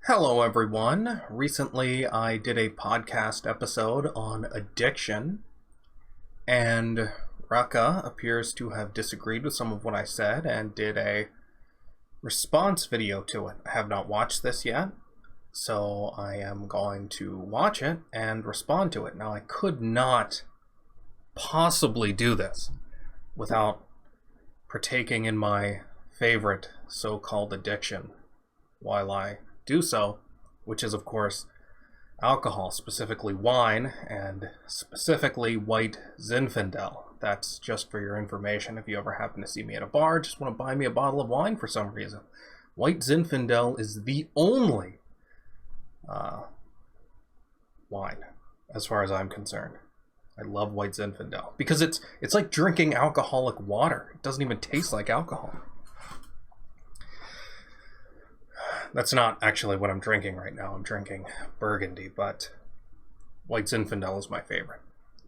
Hello, everyone. Recently, I did a podcast episode on addiction, and Rucka appears to have disagreed with some of what I said and did a response video to it. I have not watched this yet, so I am going to watch it and respond to it. Now, I could not possibly do this without partaking in my favorite so-called addiction while I do so, which is, of course, alcohol, specifically wine, and specifically white Zinfandel. That's just for your information. If you ever happen to see me at a bar, just want to buy me a bottle of wine for some reason. White Zinfandel is the only wine, as far as I'm concerned. I love white Zinfandel because it's like drinking alcoholic water. It doesn't even taste like alcohol. That's not actually what I'm drinking right now. I'm drinking Burgundy, but white Zinfandel is my favorite.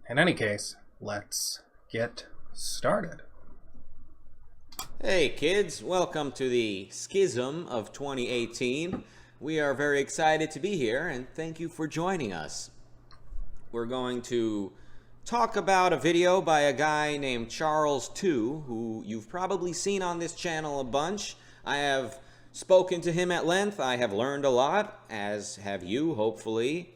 In any case, let's get started. Hey kids, welcome to the Schism of 2018. We are very excited to be here and thank you for joining us. We're going to talk about a video by a guy named Charles II, who you've probably seen on this channel a bunch. I have spoken to him at length. I have learned a lot, as have you, hopefully.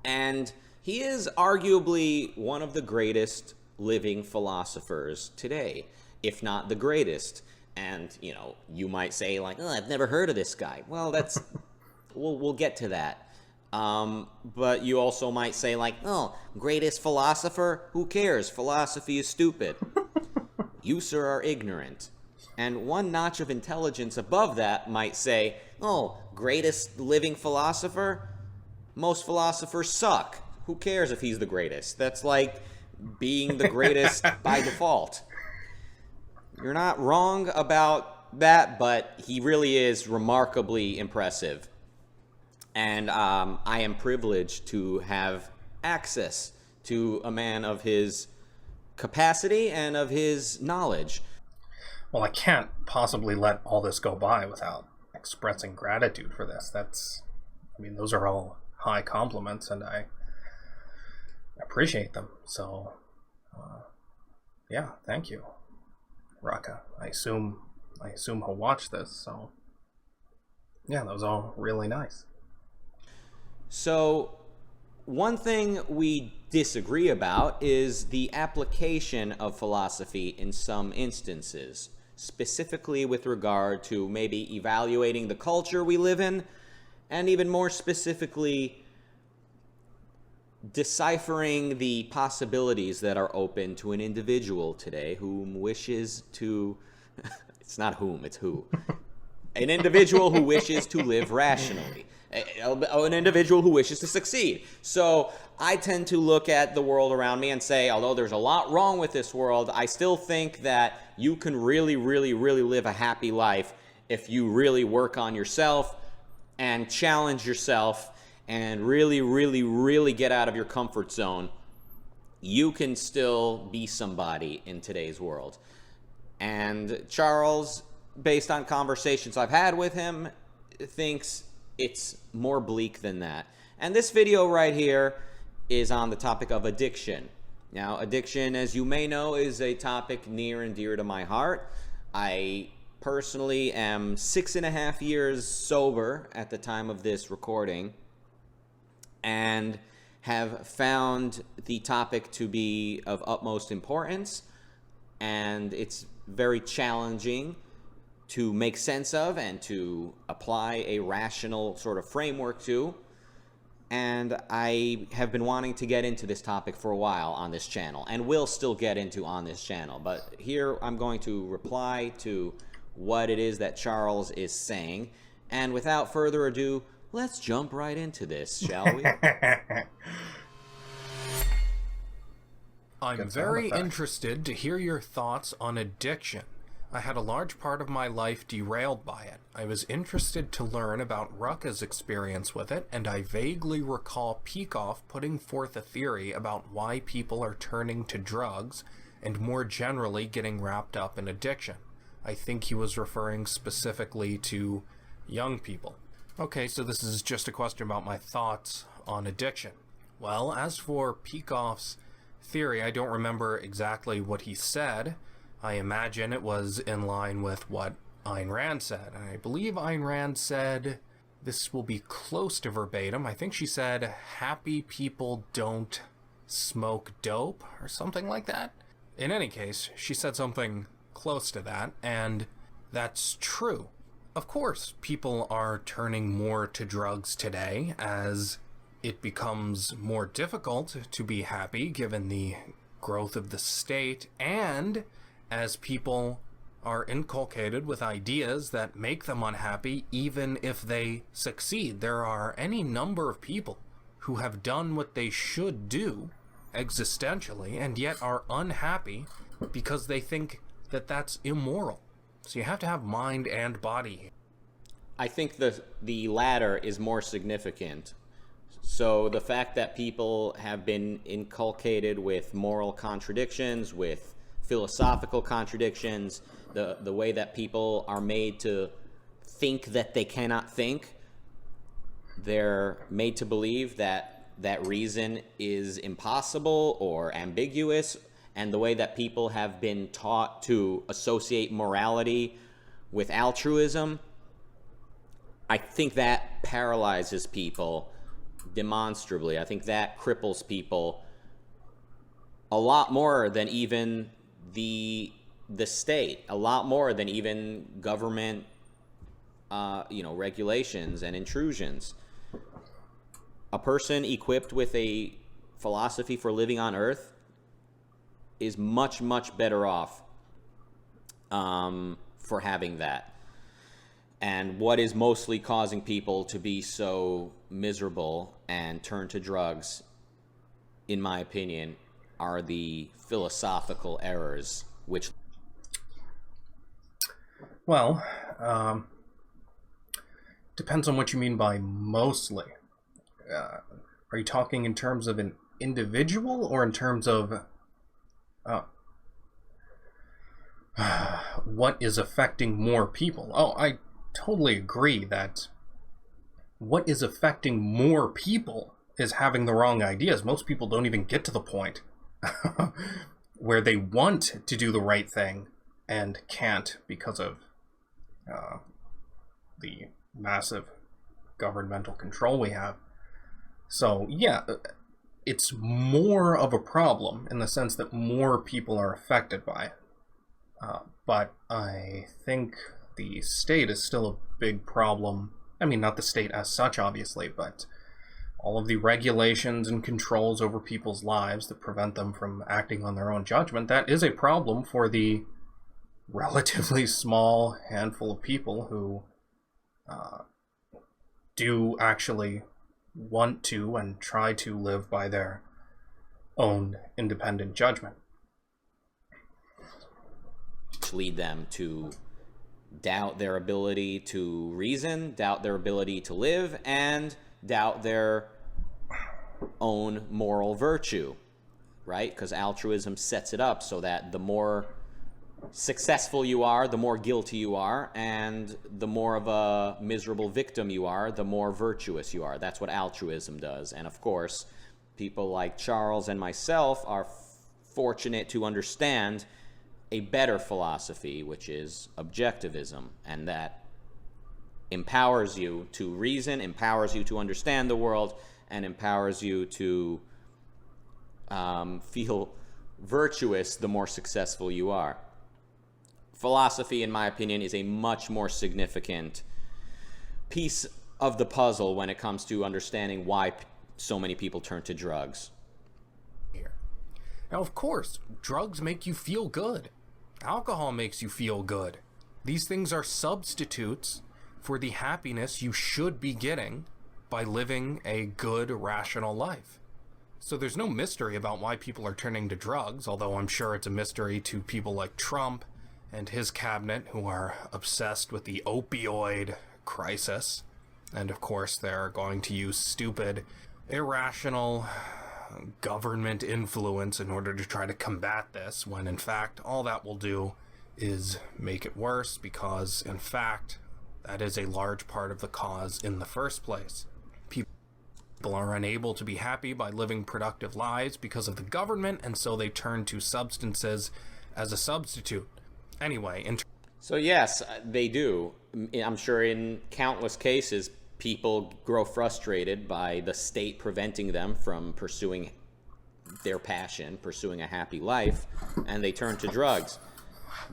And he is arguably one of the greatest living philosophers today, if not the greatest. And, you might say, like, oh, I've never heard of this guy. Well, that's, we'll get to that. But you also might say, like, oh, greatest philosopher? Who cares? Philosophy is stupid. You, sir, are ignorant. And one notch of intelligence above that might say, oh, greatest living philosopher? Most philosophers suck. Who cares if he's the greatest? That's like being the greatest by default. You're not wrong about that, but he really is remarkably impressive. And I am privileged to have access to a man of his capacity and of his knowledge. Well, I can't possibly let all this go by without expressing gratitude for this. Those are all high compliments, and I appreciate them. So, yeah, thank you, Rucka. I assume he'll watch this, so yeah, that was all really nice. So, one thing we disagree about is the application of philosophy in some instances, specifically with regard to maybe evaluating the culture we live in, and even more specifically, deciphering the possibilities that are open to an individual today whom wishes to... It's not whom, it's who. An individual who wishes to live rationally. An individual who wishes to succeed. So I tend to look at the world around me and say, although there's a lot wrong with this world, I still think that you can really, really, really live a happy life if you really work on yourself and challenge yourself and really, really, really get out of your comfort zone. You can still be somebody in today's world. And Charles, based on conversations I've had with him, thinks it's more bleak than that. And this video right here is on the topic of addiction. Now, addiction, as you may know, is a topic near and dear to my heart. I personally am 6.5 years sober at the time of this recording and have found the topic to be of utmost importance, and it's very challenging to make sense of and to apply a rational sort of framework to. And I have been wanting to get into this topic for a while on this channel, and will still get into on this channel. But here I'm going to reply to what it is that Charles is saying. And without further ado, let's jump right into this, shall we? I'm very interested to hear your thoughts on addiction. I had a large part of my life derailed by it. I was interested to learn about Rucka's experience with it, and I vaguely recall Peikoff putting forth a theory about why people are turning to drugs, and more generally getting wrapped up in addiction. I think he was referring specifically to young people. Okay, so this is just a question about my thoughts on addiction. Well, as for Peikoff's theory, I don't remember exactly what he said. I imagine it was in line with what Ayn Rand said. And I believe Ayn Rand said, this will be close to verbatim, I think she said, happy people don't smoke dope, or something like that. In any case, she said something close to that, and that's true. Of course, people are turning more to drugs today as it becomes more difficult to be happy given the growth of the state, and as people are inculcated with ideas that make them unhappy even if they succeed. There are any number of people who have done what they should do existentially and yet are unhappy because they think that that's immoral. So you have to have mind and body. I think the latter is more significant. So the fact that people have been inculcated with moral contradictions, with philosophical contradictions, the way that people are made to think that they cannot think, they're made to believe that reason is impossible or ambiguous, and the way that people have been taught to associate morality with altruism, I think that paralyzes people demonstrably. I think that cripples people a lot more than even the state, a lot more than even government, regulations and intrusions. A person equipped with a philosophy for living on Earth is much, much better off for having that. And what is mostly causing people to be so miserable and turn to drugs, in my opinion, are the philosophical errors, which... Well, depends on what you mean by mostly. Are you talking in terms of an individual or in terms of what is affecting more people? Oh, I totally agree that what is affecting more people is having the wrong ideas. Most people don't even get to the point where they want to do the right thing and can't because of the massive governmental control we have. So yeah, it's more of a problem in the sense that more people are affected by it. But I think the state is still a big problem. I mean, not the state as such, obviously, but all of the regulations and controls over people's lives that prevent them from acting on their own judgment, that is a problem for the relatively small handful of people who do actually want to and try to live by their own independent judgment. Lead them to doubt their ability to reason, doubt their ability to live, and doubt their own moral virtue, right? Because altruism sets it up so that the more successful you are, the more guilty you are, and the more of a miserable victim you are, the more virtuous you are. That's what altruism does. And of course, people like Charles and myself are fortunate to understand a better philosophy, which is objectivism, and that empowers you to reason, empowers you to understand the world, and empowers you to feel virtuous the more successful you are. Philosophy, in my opinion, is a much more significant piece of the puzzle when it comes to understanding why so many people turn to drugs. Now, of course, drugs make you feel good. Alcohol makes you feel good. These things are substitutes for the happiness you should be getting by living a good, rational life. So there's no mystery about why people are turning to drugs, although I'm sure it's a mystery to people like Trump and his cabinet, who are obsessed with the opioid crisis. And of course, they're going to use stupid, irrational government influence in order to try to combat this, when in fact all that will do is make it worse, because in fact That is a large part of the cause in the first place. People are unable to be happy by living productive lives because of the government, and so they turn to substances as a substitute. Anyway, so yes, they do. I'm sure in countless cases, people grow frustrated by the state preventing them from pursuing their passion, pursuing a happy life, and they turn to drugs.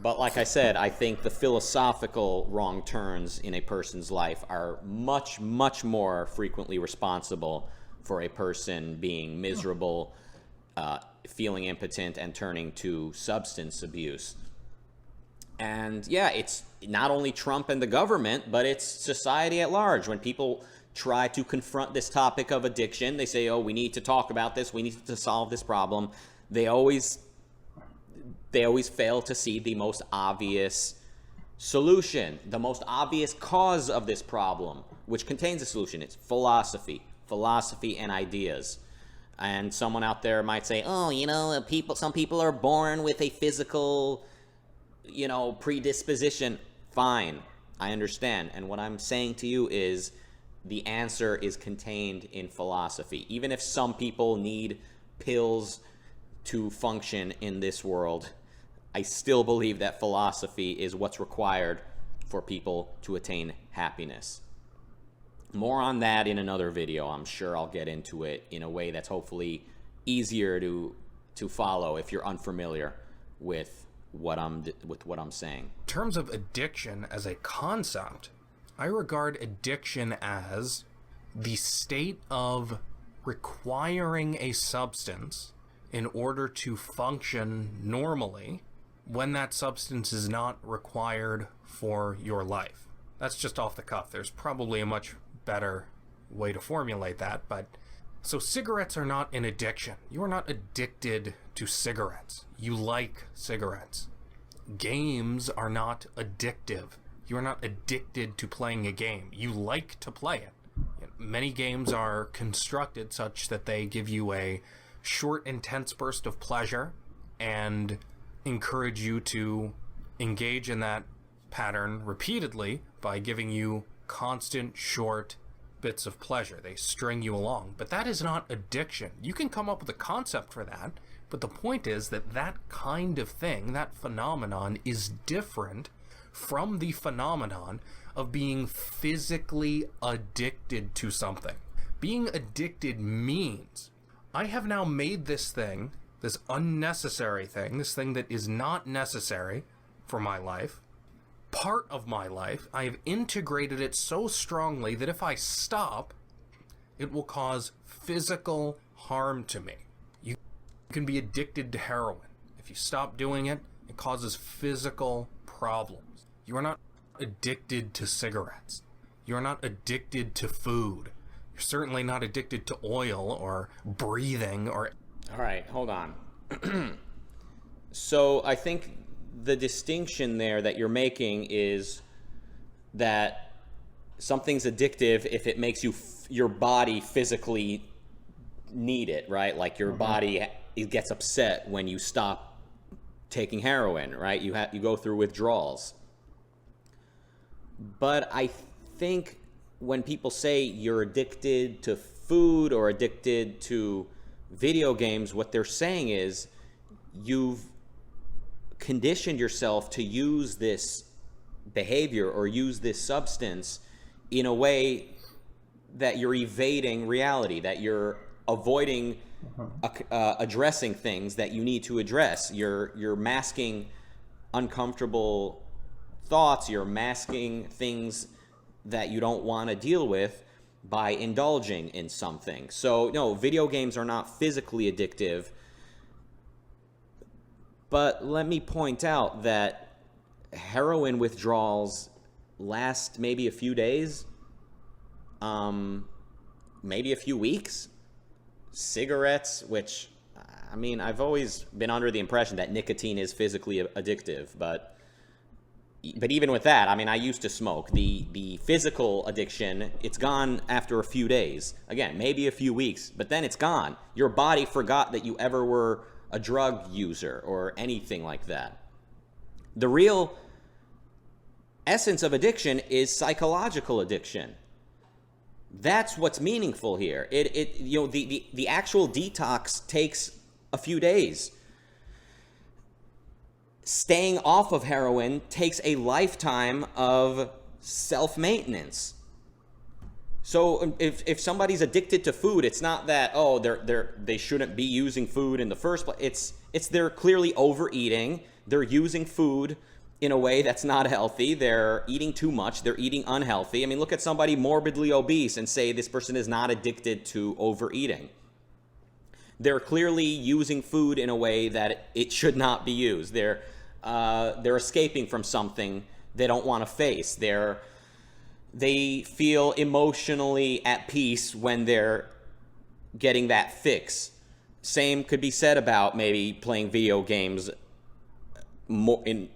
But like I said, I think the philosophical wrong turns in a person's life are much, much more frequently responsible for a person being miserable, feeling impotent, and turning to substance abuse. And yeah, it's not only Trump and the government, but it's society at large. When people try to confront this topic of addiction, they say, oh, we need to talk about this, we need to solve this problem. They always fail to see the most obvious solution, the most obvious cause of this problem, which contains a solution. It's philosophy and ideas. And someone out there might say, oh, some people are born with a physical, predisposition. Fine, I understand. And what I'm saying to you is the answer is contained in philosophy. Even if some people need pills to function in this world, I still believe that philosophy is what's required for people to attain happiness. More on that in another video. I'm sure I'll get into it in a way that's hopefully easier to follow if you're unfamiliar with what I'm saying. In terms of addiction as a concept, I regard addiction as the state of requiring a substance in order to function normally when that substance is not required for your life. That's just off the cuff. There's probably a much better way to formulate that, but so cigarettes are not an addiction. You are not addicted to cigarettes. You like cigarettes. Games are not addictive. You are not addicted to playing a game. You like to play it. Many games are constructed such that they give you a short, intense burst of pleasure and encourage you to engage in that pattern repeatedly by giving you constant, short bits of pleasure. They string you along. But that is not addiction. You can come up with a concept for that, but the point is that that kind of thing, that phenomenon, is different from the phenomenon of being physically addicted to something. Being addicted means I have now made this thing, this unnecessary thing, this thing that is not necessary for my life, part of my life. I have integrated it so strongly that if I stop, it will cause physical harm to me. You can be addicted to heroin. If you stop doing it, it causes physical problems. You are not addicted to cigarettes. You are not addicted to food. You're certainly not addicted to oil or breathing or... All right, hold on. So I think the distinction there that you're making is that something's addictive if it makes your body physically need it, right? Like your body, it gets upset when you stop taking heroin, right? You go through withdrawals. But I think when people say you're addicted to food or addicted to video games, what they're saying is you've conditioned yourself to use this behavior or use this substance in a way that you're evading reality, that you're avoiding addressing things that you need to address. You're masking uncomfortable thoughts, you're masking things that you don't want to deal with by indulging in something. So no, video games are not physically addictive, but let me point out that heroin withdrawals last maybe a few days, maybe a few weeks. Cigarettes, which, I mean, I've always been under the impression that nicotine is physically addictive, but even with that, I mean, I used to smoke. The physical addiction, it's gone after a few days. Again, maybe a few weeks, but then it's gone. Your body forgot that you ever were a drug user or anything like that. The real essence of addiction is psychological addiction. That's what's meaningful here. The actual detox takes a few days. Staying off of heroin takes a lifetime of self-maintenance. So if somebody's addicted to food, it's not that, they shouldn't be using food in the first place. It's they're clearly overeating. They're using food in a way that's not healthy. They're eating too much. They're eating unhealthy. I mean, look at somebody morbidly obese and say this person is not addicted to overeating. They're clearly using food in a way that it should not be used. They're escaping from something they don't want to face. They feel emotionally at peace when they're getting that fix. Same could be said about maybe playing video games more in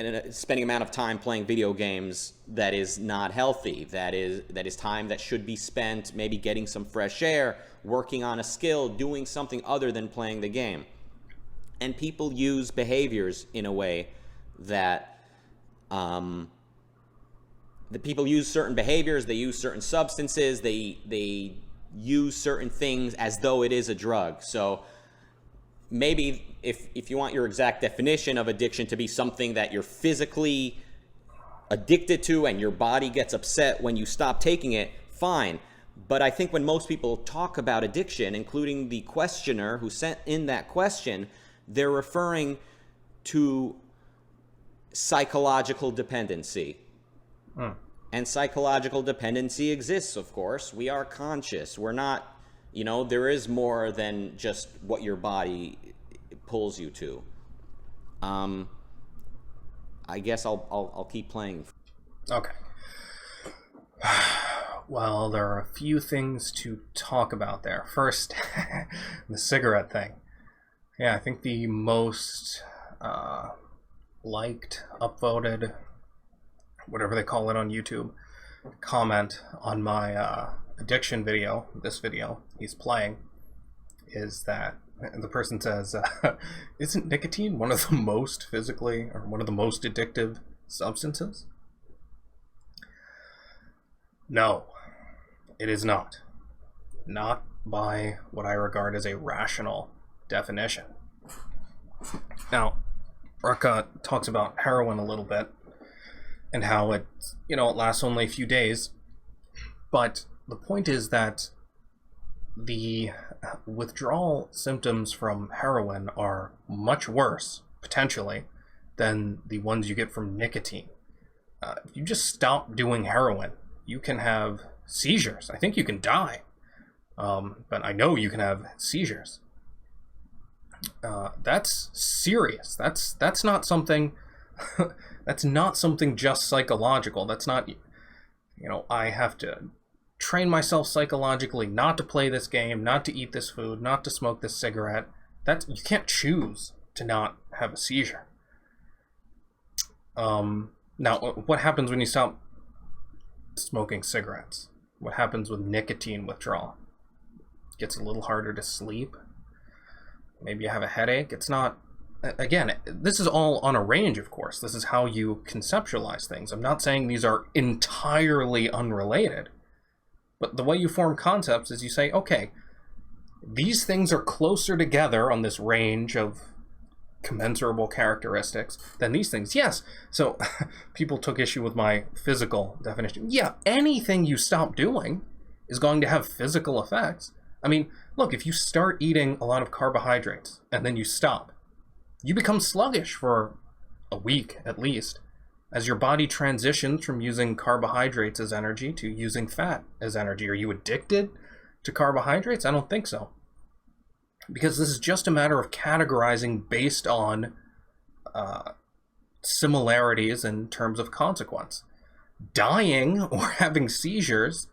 a spending amount of time playing video games that is not healthy. That is time that should be spent maybe getting some fresh air, working on a skill, doing something other than playing the game. And people use behaviors in a way that the people use certain behaviors, they use certain substances, they use certain things as though it is a drug. So maybe if you want your exact definition of addiction to be something that you're physically addicted to and your body gets upset when you stop taking it, fine. But I think when most people talk about addiction, including the questioner who sent in that question, they're referring to psychological dependency. And psychological dependency exists, of course. We are conscious. We're not, there is more than just what your body pulls you to. I guess I'll keep playing. Okay. Well, there are a few things to talk about there. First, the cigarette thing. Yeah, I think the most liked, upvoted, whatever they call it on YouTube, comment on my addiction video, this video he's playing, is that the person says, isn't nicotine one of the most physically, or one of the most addictive substances? No, it is not. Not by what I regard as a rational definition. Now, Rucka talks about heroin a little bit, and how it lasts only a few days. But the point is that the withdrawal symptoms from heroin are much worse, potentially, than the ones you get from nicotine. If you just stop doing heroin, you can have seizures. I think you can die. But I know you can have seizures. That's serious. That's not something... That's not something just psychological. That's not, I have to train myself psychologically not to play this game, not to eat this food, not to smoke this cigarette. You can't choose to not have a seizure. Now, what happens when you stop smoking cigarettes? What happens with nicotine withdrawal? It gets a little harder to sleep. Maybe you have a headache. It's not... Again, this is all on a range, of course. This is how you conceptualize things. I'm not saying these are entirely unrelated. But the way you form concepts is you say, okay, these things are closer together on this range of commensurable characteristics than these things. Yes, so people took issue with my physical definition. Yeah, anything you stop doing is going to have physical effects. I mean, look, if you start eating a lot of carbohydrates and then you stop, you become sluggish for a week at least, as your body transitions from using carbohydrates as energy to using fat as energy. Are you addicted to carbohydrates? I don't think so. Because this is just a matter of categorizing based on similarities in terms of consequence. Dying or having seizures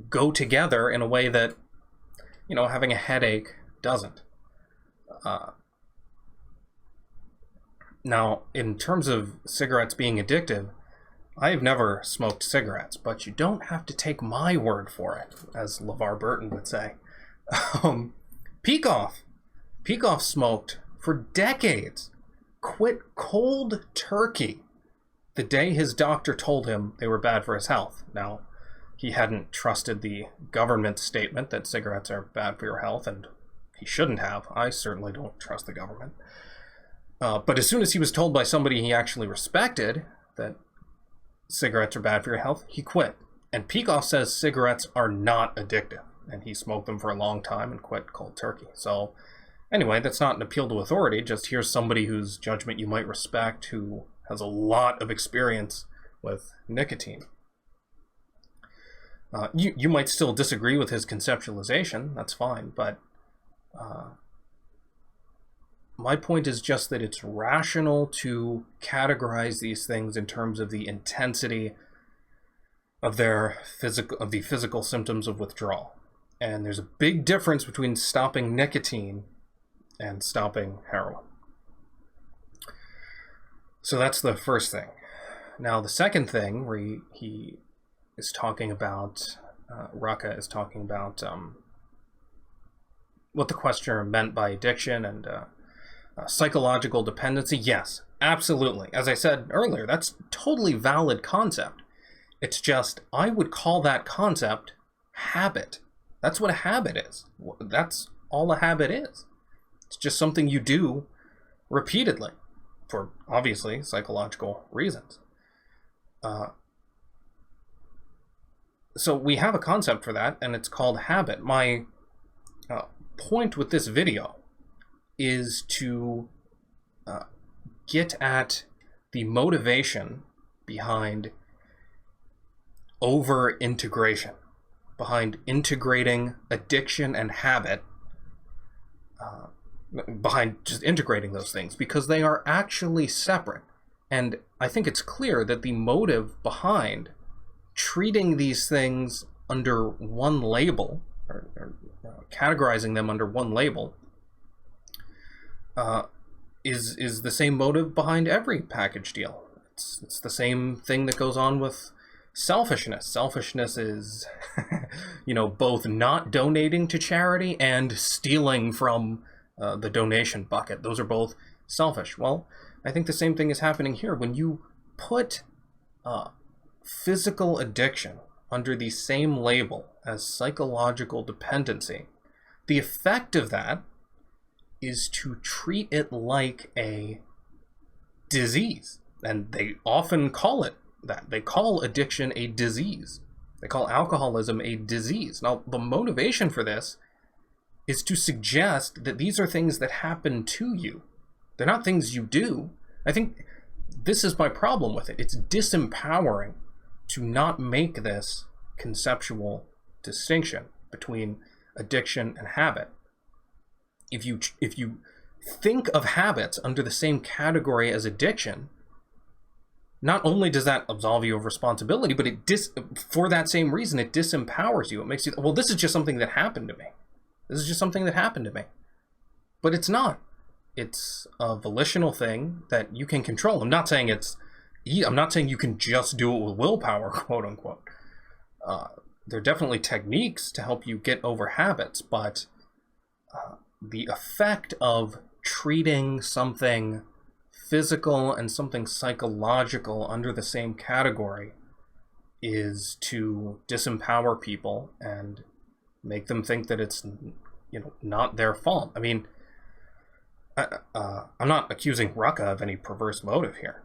go together in a way that, having a headache doesn't. Now, in terms of cigarettes being addictive, I've never smoked cigarettes, but you don't have to take my word for it, as LeVar Burton would say. Peikoff smoked for decades quit cold turkey the day his doctor told him they were bad for his health. Now, he hadn't trusted the government's statement that cigarettes are bad for your health, and he shouldn't have. I certainly don't trust the government. But as soon as he was told by somebody he actually respected that cigarettes are bad for your health, he quit. And Peikoff says cigarettes are not addictive, and he smoked them for a long time and quit cold turkey. So anyway, that's not an appeal to authority, just here's somebody whose judgment you might respect, who has a lot of experience with nicotine. You might still disagree with his conceptualization, that's fine, but my point is just that it's rational to categorize these things in terms of the intensity of the physical symptoms of withdrawal. And there's a big difference between stopping nicotine and stopping heroin. So that's the first thing. Now the second thing, where he is talking about, Rucka is talking about what the questioner meant by addiction and psychological dependency. Yes, absolutely. As I said earlier, that's a totally valid concept. It's just, I would call that concept habit. That's what a habit is. That's all a habit is. It's just something you do repeatedly for, obviously, psychological reasons. So we have a concept for that, and it's called habit. My point with this video is to get at the motivation behind over-integration, behind integrating addiction and habit, behind just integrating those things, because they are actually separate. And I think it's clear that the motive behind treating these things under one label, or categorizing them under one label, is the same motive behind every package deal. It's the same thing that goes on with selfishness. Selfishness is, both not donating to charity and stealing from the donation bucket. Those are both selfish. Well, I think the same thing is happening here. When you put physical addiction under the same label as psychological dependency, the effect of that is to treat it like a disease. And they often call it that. They call addiction a disease. They call alcoholism a disease. Now, the motivation for this is to suggest that these are things that happen to you. They're not things you do. I think this is my problem with it. It's disempowering to not make this conceptual distinction between addiction and habit. If you think of habits under the same category as addiction, not only does that absolve you of responsibility, but for that same reason, it disempowers you. It makes you, well, this is just something that happened to me. This is just something that happened to me. But it's not. It's a volitional thing that you can control. I'm not saying you can just do it with willpower, quote unquote. There are definitely techniques to help you get over habits, but the effect of treating something physical and something psychological under the same category is to disempower people and make them think that it's not their fault. I mean, I'm not accusing Rucka of any perverse motive here,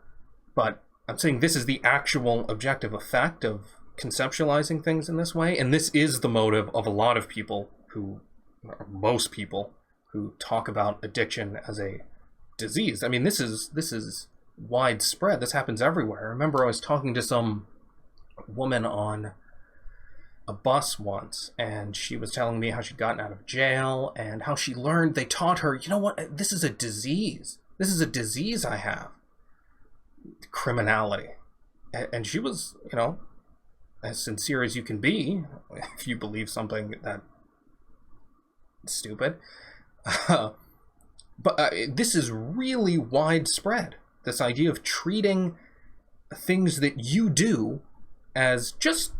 but I'm saying this is the actual objective effect of conceptualizing things in this way, and this is the motive of a lot of people or most people who talk about addiction as a disease. I mean, this is widespread. This happens everywhere. I remember I was talking to some woman on a bus once, and she was telling me how she'd gotten out of jail and how she learned, they taught her, you know what, this is a disease. This is a disease I have. Criminality. And she was, as sincere as you can be, if you believe something that stupid. But this is really widespread. This idea of treating things that you do as just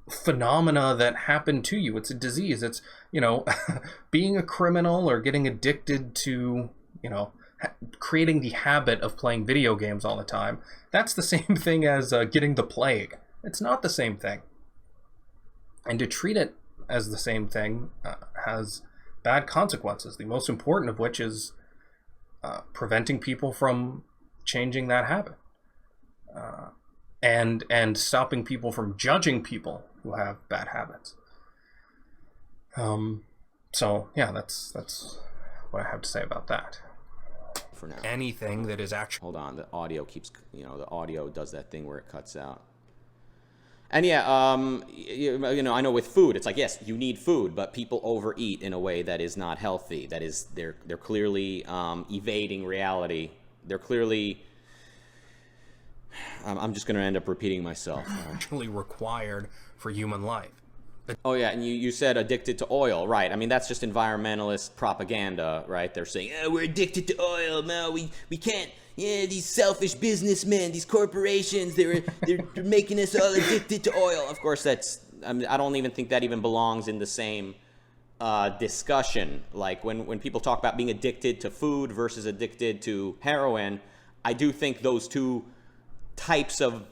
phenomena that happen to you. It's a disease. It's, being a criminal or getting addicted to, creating the habit of playing video games all the time, that's the same thing as getting the plague. It's not the same thing. And to treat it as the same thing has bad consequences, the most important of which is preventing people from changing that habit. And stopping people from judging people who have bad habits. So yeah, that's what I have to say about that. For now. Anything that is actually... Hold on, the audio keeps, the audio does that thing where it cuts out. And yeah, I know with food, it's like, yes, you need food, but people overeat in a way that is not healthy. That is, they're clearly evading reality. They're clearly... I'm just going to end up repeating myself. Actually required for human life. Oh yeah, and you said addicted to oil, right? I mean, that's just environmentalist propaganda, right? They're saying, we're addicted to oil, no, we can't. Yeah, these selfish businessmen, these corporations, they're making us all addicted to oil. Of course, I don't even think that even belongs in the same discussion. Like when people talk about being addicted to food versus addicted to heroin, I do think those two types of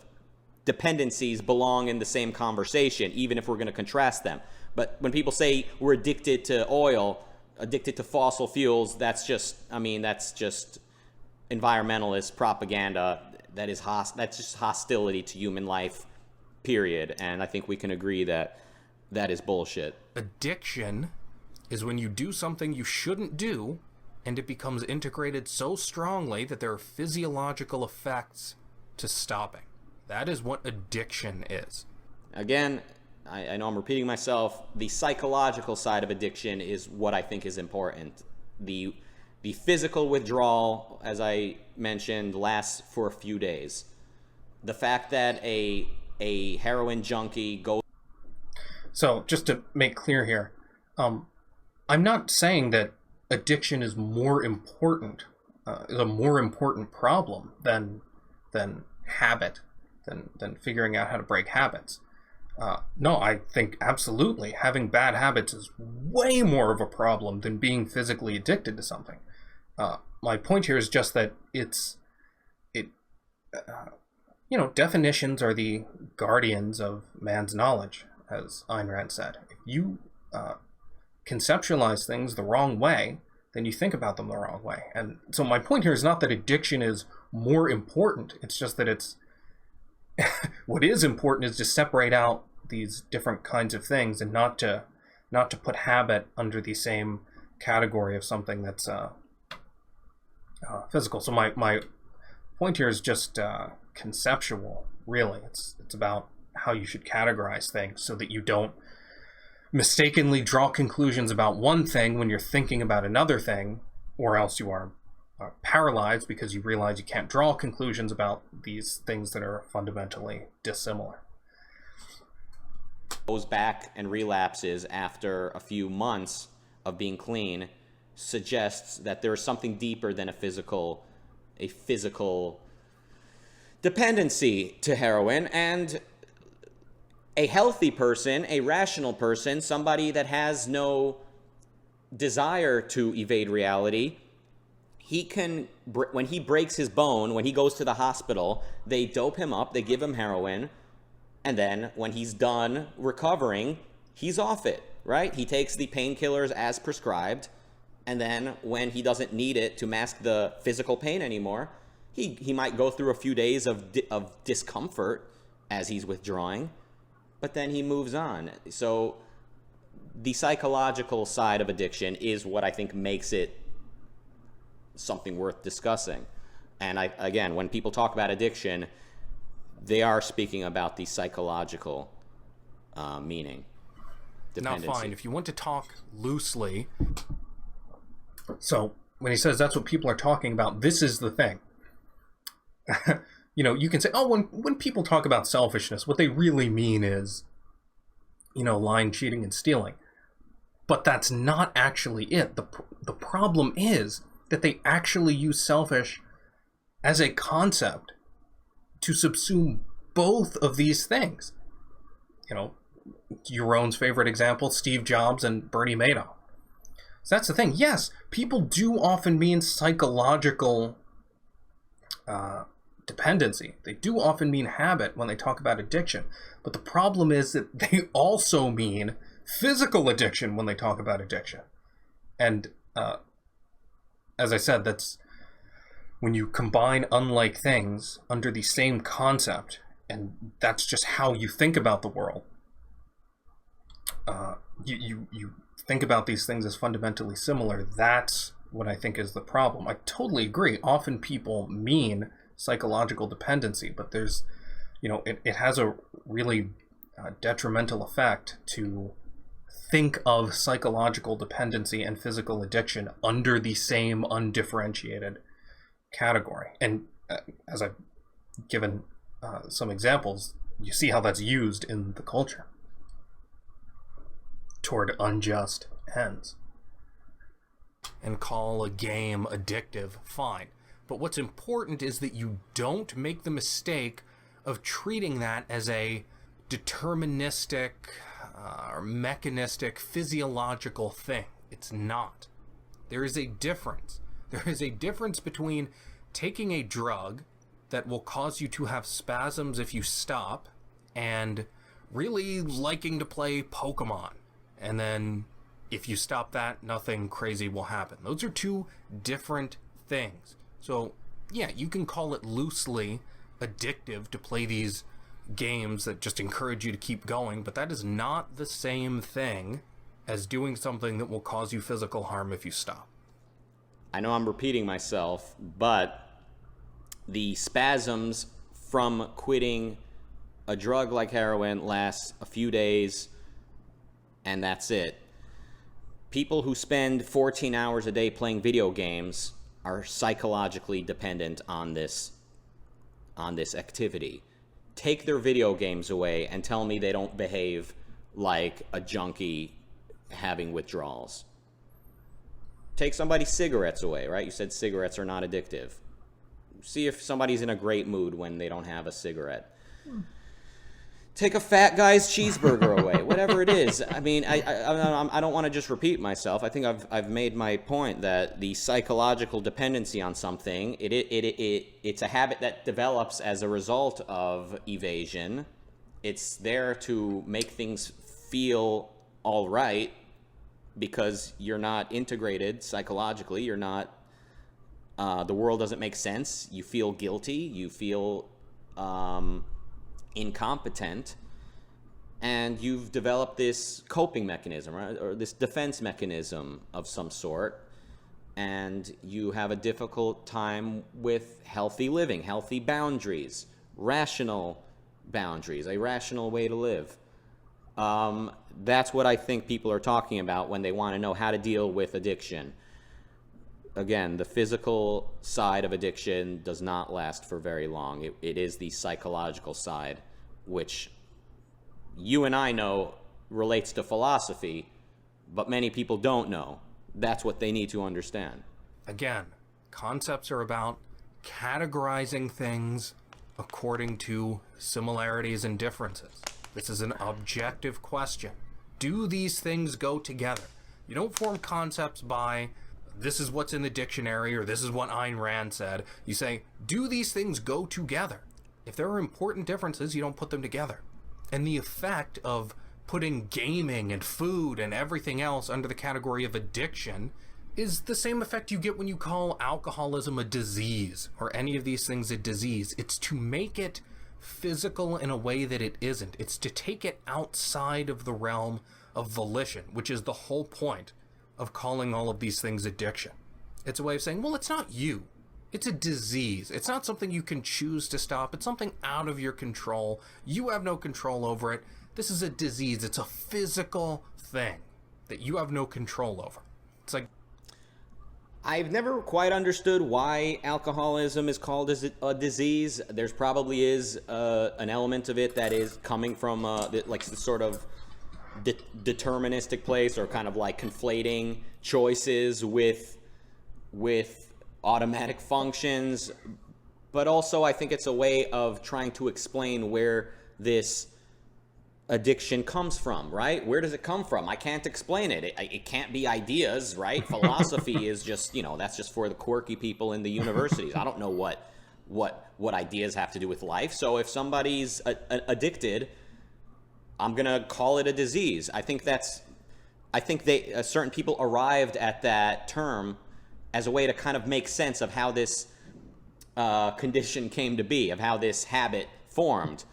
dependencies belong in the same conversation, even if we're going to contrast them. But when people say we're addicted to oil, addicted to fossil fuels, that's just environmentalist propaganda. That's just hostility to human life, period. And I think we can agree that that is bullshit. Addiction is when you do something you shouldn't do, and it becomes integrated so strongly that there are physiological effects to stopping. That is what addiction is. Again, I know I'm repeating myself. The psychological side of addiction is what I think is important. The physical withdrawal, as I mentioned, lasts for a few days. The fact that a heroin junkie goes... So, just to make clear here, I'm not saying that addiction is more important, is a more important problem than habit, than figuring out how to break habits. No, I think absolutely having bad habits is way more of a problem than being physically addicted to something. My point here is just that definitions are the guardians of man's knowledge, as Ayn Rand said. If you conceptualize things the wrong way, then you think about them the wrong way. And so my point here is not that addiction is more important. It's just that it's what is important is to separate out these different kinds of things and not to put habit under the same category of something that's physical. So my point here is just conceptual, really. It's about how you should categorize things so that you don't mistakenly draw conclusions about one thing when you're thinking about another thing, or else you are paralyzed because you realize you can't draw conclusions about these things that are fundamentally dissimilar. Goes back and relapses after a few months of being clean suggests that there is something deeper than a physical dependency to heroin. And a healthy person, a rational person, somebody that has no desire to evade reality, when he breaks his bone, when he goes to the hospital, they dope him up, they give him heroin, and then when he's done recovering, he's off it, right? He takes the painkillers as prescribed, and then when he doesn't need it to mask the physical pain anymore, he might go through a few days of discomfort as he's withdrawing, but then he moves on. So the psychological side of addiction is what I think makes it something worth discussing. And again, when people talk about addiction, they are speaking about the psychological meaning. Dependency. Now fine, if you want to talk loosely, so when he says that's what people are talking about, this is the thing. You can say, when people talk about selfishness, what they really mean is, lying, cheating, and stealing. But that's not actually it. The problem is that they actually use selfish as a concept to subsume both of these things. Your own favorite example, Steve Jobs and Bernie Madoff. So that's the thing. Yes, people do often mean psychological dependency. They do often mean habit when they talk about addiction. But the problem is that they also mean physical addiction when they talk about addiction. And as I said, that's when you combine unlike things under the same concept, and that's just how you think about the world. You think about these things as fundamentally similar. That's what I think is the problem. I totally agree. Often people mean psychological dependency, but there's, it has a really detrimental effect to think of psychological dependency and physical addiction under the same undifferentiated category. And as I've given some examples, you see how that's used in the culture toward unjust ends. And call a game addictive, fine. But what's important is that you don't make the mistake of treating that as a deterministic or mechanistic physiological thing. It's not. There is a difference. There is a difference between taking a drug that will cause you to have spasms if you stop and really liking to play Pokemon. And then if you stop that, nothing crazy will happen. Those are two different things. So, yeah, you can call it loosely addictive to play these games that just encourage you to keep going, but that is not the same thing as doing something that will cause you physical harm if you stop. I know I'm repeating myself, but the spasms from quitting a drug like heroin lasts a few days, and that's it. People who spend 14 hours a day playing video games are psychologically dependent on this activity. Take their video games away and tell me they don't behave like a junkie having withdrawals. Take somebody's cigarettes away, right? You said cigarettes are not addictive. See if somebody's in a great mood when they don't have a cigarette. Take a fat guy's cheeseburger away, whatever it is. I mean, I don't want to just repeat myself. I think I've made my point that the psychological dependency on something, it's a habit that develops as a result of evasion. It's there to make things feel all right because you're not integrated psychologically. You're not. The world doesn't make sense. You feel guilty. You feel incompetent, and you've developed this coping mechanism, right, or this defense mechanism of some sort, and you have a difficult time with healthy living, healthy boundaries, rational boundaries, a rational way to live. That's what I think people are talking about when they want to know how to deal with addiction. Again, the physical side of addiction does not last for very long. It is the psychological side, which you and I know relates to philosophy, but many people don't know. That's what they need to understand. Again, concepts are about categorizing things according to similarities and differences. This is an objective question. Do these things go together? You don't form concepts by this is what's in the dictionary or this is what Ayn Rand said. You say, do these things go together? If there are important differences, you don't put them together. And the effect of putting gaming and food and everything else under the category of addiction is the same effect you get when you call alcoholism a disease or any of these things a disease. It's to make it physical in a way that it isn't. It's to take it outside of the realm of volition, which is the whole point of calling all of these things addiction. It's a way of saying, well, it's not you. It's a disease. It's not something you can choose to stop. It's something out of your control. You have no control over it. This is a disease. It's a physical thing that you have no control over. It's like, I've never quite understood why alcoholism is called as a disease. There's probably is an element of it that is coming from like sort of deterministic place, or kind of like conflating choices with automatic functions. But also I think it's a way of trying to explain where this addiction comes from, right? Where does it come from? I can't explain it. It can't be ideas, right? Philosophy is just, that's just for the quirky people in the universities. I don't know what ideas have to do with life. So if somebody's addicted, I'm going to call it a disease. I think certain people arrived at that term as a way to kind of make sense of how this condition came to be, of how this habit formed,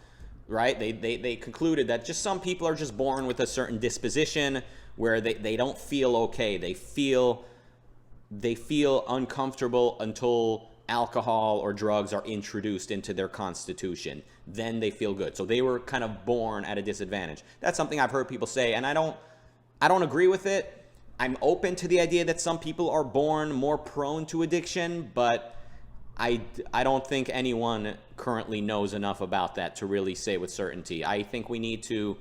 right? They concluded that just some people are just born with a certain disposition where they don't feel okay. They feel uncomfortable until alcohol or drugs are introduced into their constitution. Then they feel good. So they were kind of born at a disadvantage. That's something I've heard people say, and I don't agree with it. I'm open to the idea that some people are born more prone to addiction, but I don't think anyone currently knows enough about that to really say with certainty. I think we need to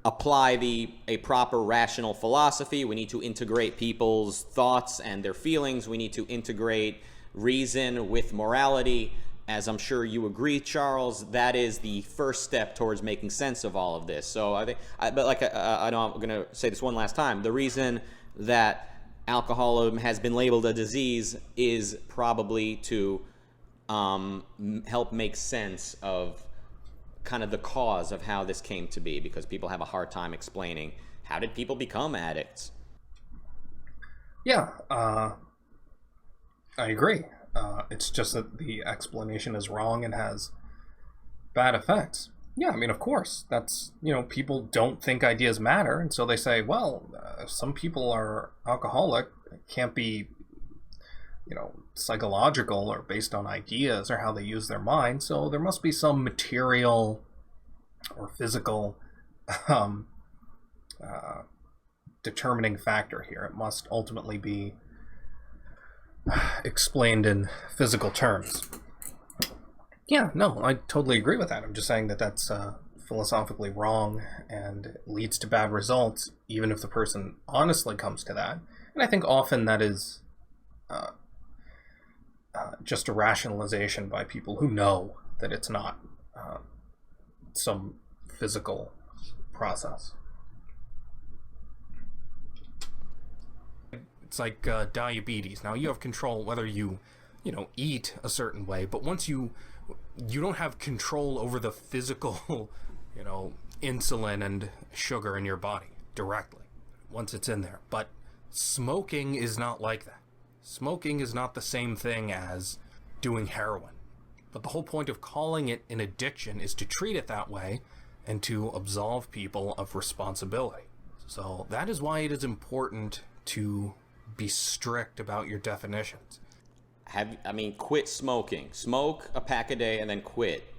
apply a proper rational philosophy. We need to integrate people's thoughts and their feelings. We need to integrate reason with morality. As I'm sure you agree, Charles, that is the first step towards making sense of all of this. So I think, I know I'm going to say this one last time. The reason that alcoholism has been labeled a disease is probably to help make sense of kind of the cause of how this came to be, because people have a hard time explaining how did people become addicts. Yeah, I agree. It's just that the explanation is wrong and has bad effects. Yeah, I mean, of course, that's, people don't think ideas matter, and so they say, well, some people are alcoholic, it can't be, psychological or based on ideas or how they use their mind, so there must be some material or physical determining factor here. It must ultimately be explained in physical terms. Yeah, no, I totally agree with that. I'm just saying that that's philosophically wrong and leads to bad results, even if the person honestly comes to that. And I think often that is just a rationalization by people who know that it's not some physical process. It's like diabetes. Now you have control whether you eat a certain way, but once you don't have control over the physical, insulin and sugar in your body directly once it's in there. But smoking is not like that. Smoking is not the same thing as doing heroin. But the whole point of calling it an addiction is to treat it that way and to absolve people of responsibility. So that is why it is important to be strict about your definitions. Quit smoking. Smoke a pack a day and then quit.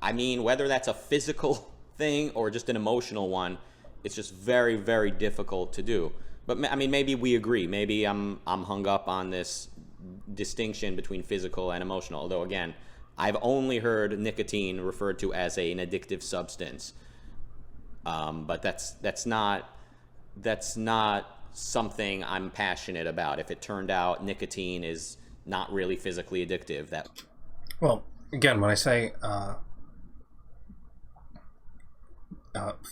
Whether that's a physical thing or just an emotional one, it's just very, very difficult to do. But maybe we agree. Maybe I'm hung up on this distinction between physical and emotional. Although again, I've only heard nicotine referred to as an addictive substance. But that's not something I'm passionate about. If it turned out nicotine is not really physically addictive, well, again, when I say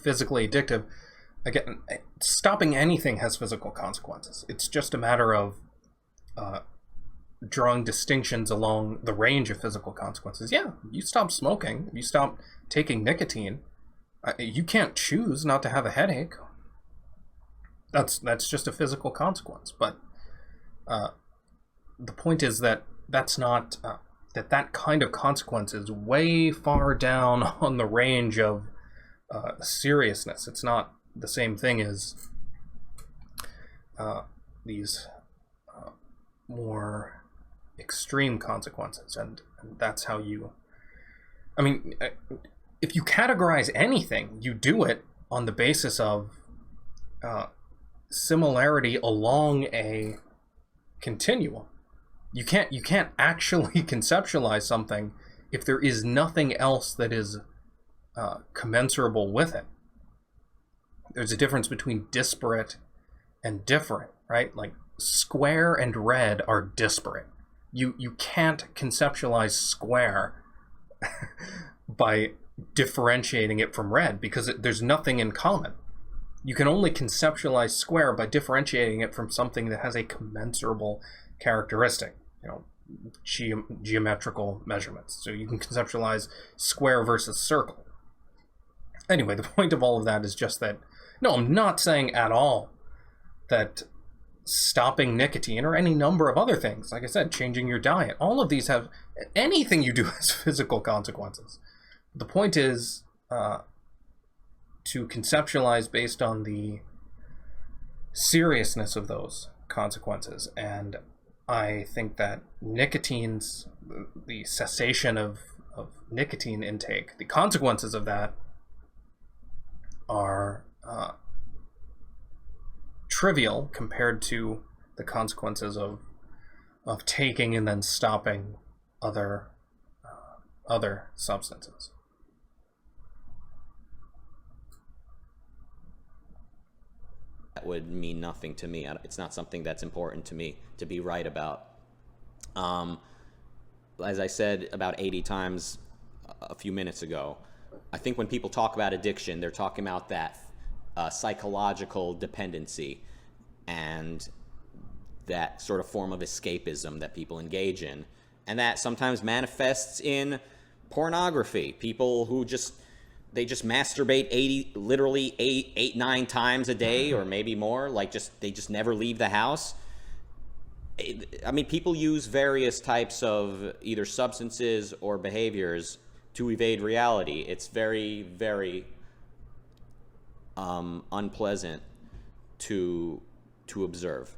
physically addictive, again, stopping anything has physical consequences. It's just a matter of drawing distinctions along the range of physical consequences. Yeah, you stop smoking, you stop taking nicotine, you can't choose not to have a headache. That's just a physical consequence. But the point is that that's not that kind of consequence is way far down on the range of seriousness. It's not the same thing as these more extreme consequences, and that's how you. If you categorize anything, you do it on the basis of similarity along a continuum. You can't actually conceptualize something if there is nothing else that is commensurable with it. There's a difference between disparate and different, right? Like square and red are disparate. You can't conceptualize square by differentiating it from red, because there's nothing in common. You can only conceptualize square by differentiating it from something that has a commensurable characteristic, geometrical measurements. So you can conceptualize square versus circle. Anyway, the point of all of that is just that, no, I'm not saying at all that stopping nicotine or any number of other things, like I said, changing your diet, all of these have, anything you do has physical consequences. The point is to conceptualize based on the seriousness of those consequences. And I think that the cessation of nicotine intake, the consequences of that are trivial compared to the consequences of taking and then stopping other substances. That would mean nothing to me. It's not something that's important to me to be right about. As I said about 80 times a few minutes ago, I think when people talk about addiction, they're talking about that psychological dependency and that sort of form of escapism that people engage in. And that sometimes manifests in pornography. People who just masturbate literally 9 times a day, or maybe more. They just never leave the house. I mean, people use various types of either substances or behaviors to evade reality. It's very, very unpleasant to observe.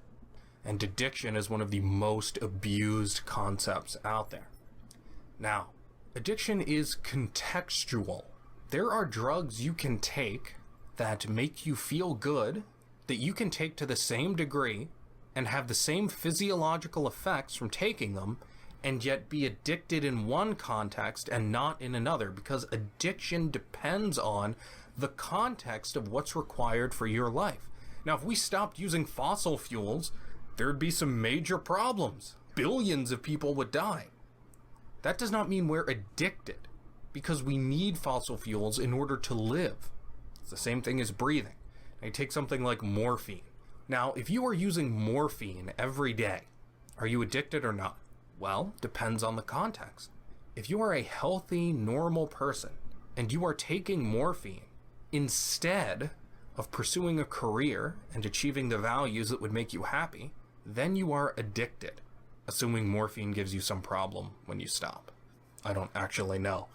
And addiction is one of the most abused concepts out there. Now, addiction is contextual. There are drugs you can take that make you feel good, that you can take to the same degree and have the same physiological effects from taking them, and yet be addicted in one context and not in another, because addiction depends on the context of what's required for your life. Now, if we stopped using fossil fuels, there'd be some major problems. Billions of people would die. That does not mean we're addicted, because we need fossil fuels in order to live. It's the same thing as breathing. Now, you take something like morphine. Now, if you are using morphine every day, are you addicted or not? Well, depends on the context. If you are a healthy, normal person and you are taking morphine instead of pursuing a career and achieving the values that would make you happy, then you are addicted, assuming morphine gives you some problem when you stop. I don't actually know.